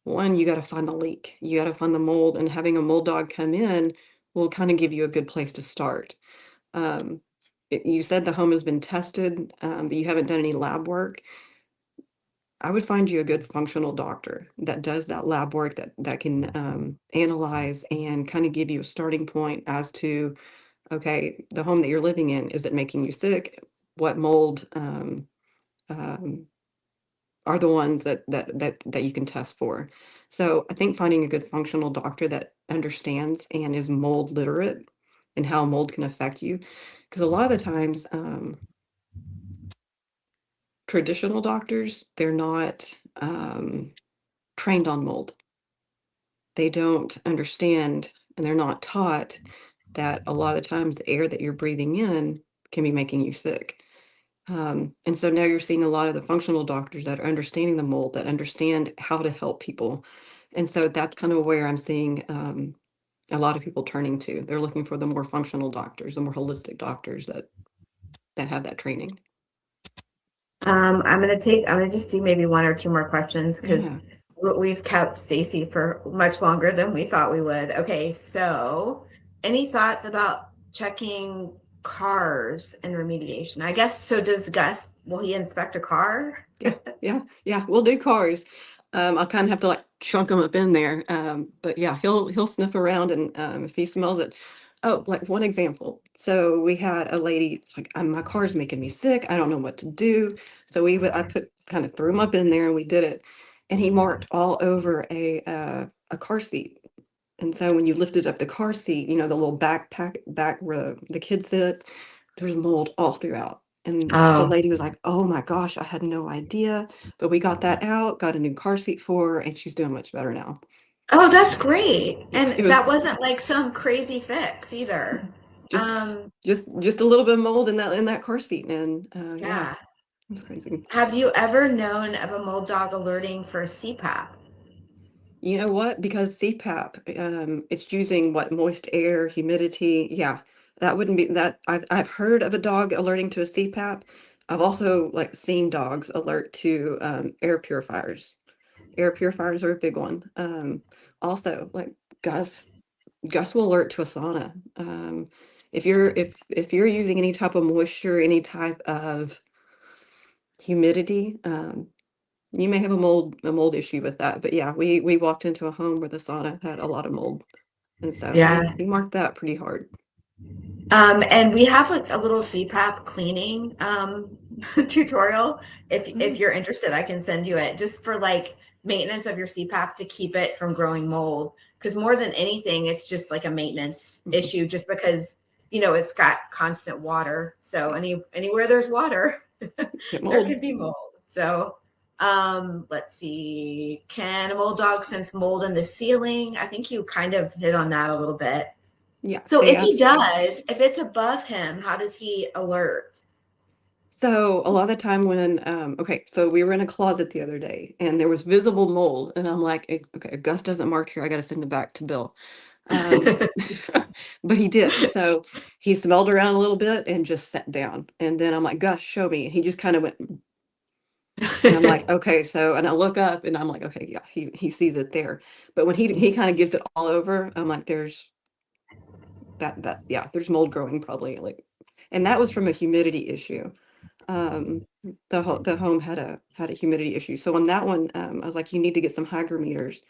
one, you got to find the leak. You got to find the mold, and having a mold dog come in will kind of give you a good place to start. Um, you said the home has been tested, but you haven't done any lab work. I would find you a good functional doctor that does that lab work, that can analyze and kind of give you a starting point as to, okay, the home that you're living in, is it making you sick? What mold um, are the ones that you can test for? So I think finding a good functional doctor that understands and is mold literate and how mold can affect you, because a lot of the times traditional doctors, they're not trained on mold. They don't understand, and they're not taught that a lot of times the air that you're breathing in can be making you sick. And so now you're seeing a lot of the functional doctors that are understanding the mold, that understand how to help people. And so that's kind of where I'm seeing a lot of people turning to. They're looking for the more functional doctors, the more holistic doctors that have that training. I'm gonna just do maybe one or two more questions because Yeah. we've kept Stacy for much longer than we thought we would. Okay, so any thoughts about checking cars and remediation? I guess so. Does Gus, will he inspect a car? Yeah. We'll do cars. I'll kind of have to like chunk them up in there. But yeah, he'll sniff around, and if he smells it. Oh, like one example. So we had a lady it's like, my car's making me sick. I don't know what to do. So I put kind of threw him up in there, and we did it. And he marked all over a car seat. And so when you lifted up the car seat, the little back where the kid sits, there's mold all throughout. And the Oh, lady was like, "Oh my gosh, I had no idea." But we got that out, got a new car seat for her, and she's doing much better now. oh, that's great. Yeah, it And that was wasn't like some crazy fix either. just Um, just a little bit of mold in that car seat, and yeah, yeah. it was crazy. Have you ever known of a mold dog alerting for CPAP? You know what? Because CPAP, it's using what, moist air, humidity. Yeah, that wouldn't be that. I've heard of a dog alerting to a CPAP. I've also like seen dogs alert to air purifiers. Air purifiers are a big one. Also, like Gus, Gus will alert to a sauna. If you're using any type of moisture, any type of humidity, you may have a mold issue with that. But yeah, we walked into a home where the sauna had a lot of mold, and so he Yeah. he marked that pretty hard. And we have like a little CPAP cleaning tutorial. If Oh, you're interested, I can send you it just for like maintenance of your CPAP to keep it from growing mold. Because more than anything, it's just like a maintenance mhm. issue, just because it's got constant water. So anywhere there's water, Get there mold. could be mold. So let's see. Can a mold dog sense mold in the ceiling? I think you kind of hit on that a little bit. Yeah, So they if he abs. does, if it's above him, how does he alert? So a lot of the time when okay, so we were in a closet the other day, and there was visible mold, and I'm like, Okay, if Gus doesn't mark here, I got to send it back to Bill." Um, but he did. So he smelled around a little bit and just sat down. And then I'm like, "Gus, show me." And he just kind of went, and I'm like, "Okay." So, and I look up, and I'm like, "Okay, yeah, he sees it there." But when he kind of gives it all over, I'm like, "There's yeah, there's mold growing probably." Like, and that was from a humidity issue. The home had a humidity issue. So on that one, I was like, "You need to get some hygrometers.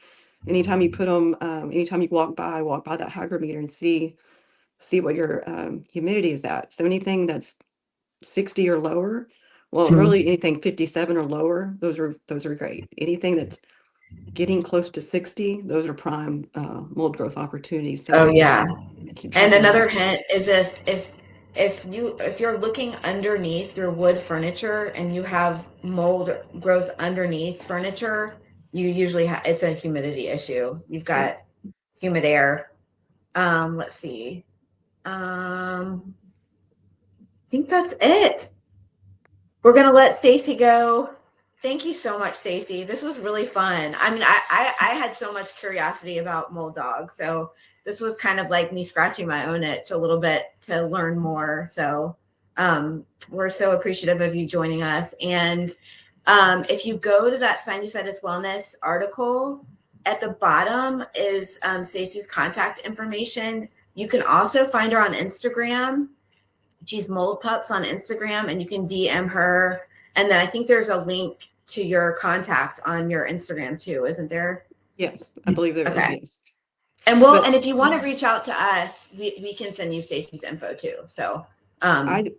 Anytime you put them, anytime you walk by that hygrometer and see what your humidity is at. So anything that's 60 or lower, well, really anything 57 or lower, those are great. Anything that's getting close to 60, those are prime mold growth opportunities. Oh So yeah. keep And checking another that. hint is if you're looking underneath your wood furniture and you have mold growth underneath furniture, you usually have it's a humidity issue. You've Yep. got humid air. Let's see. I think that's it. We're gonna let Stacy go. Thank you so much, Stacy. This was really fun. I mean, I had so much curiosity about mold dogs, so this was kind of like me scratching my own itch a little bit to learn more. So we're so appreciative of you joining us. And if you go to that sinusitis wellness article, at the bottom is Stacy's contact information. You can also find her on Instagram She's Mold Pups on Instagram, and you can DM her. And then I think there's a link to your contact on your Instagram too, isn't there? Yes, I believe there is, Okay. yes. And But if you want to reach out to us, we can send you Staci's info too. So I,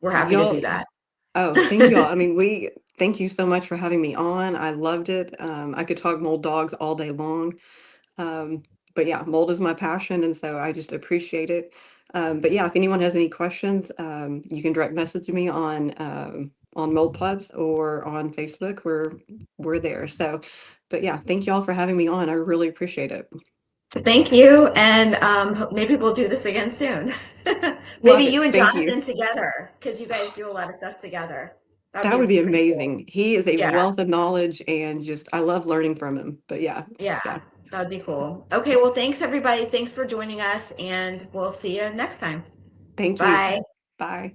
we're happy to y'all, do that. oh, thank y'all. I mean, thank you so much for having me on. I loved it. I could talk mold dogs all day long. Um, but yeah, mold is my passion, and so I just appreciate it. But yeah, if anyone has any questions, you can direct message me on Mold Pups or on Facebook. We're there. So, but yeah, thank y'all for having me on. I really appreciate it. Thank you. And maybe we'll do this again soon. Maybe Love you it. and Thank you. Jonathan together, because you guys do a lot of stuff together. That'd That would be be pretty cool. amazing. He is a Yeah. wealth of knowledge and just I love learning from him. But yeah, Yeah. yeah. That'd be cool. Okay. Well, thanks everybody. Thanks for joining us, and we'll see you next time. Thank you. Bye. Bye.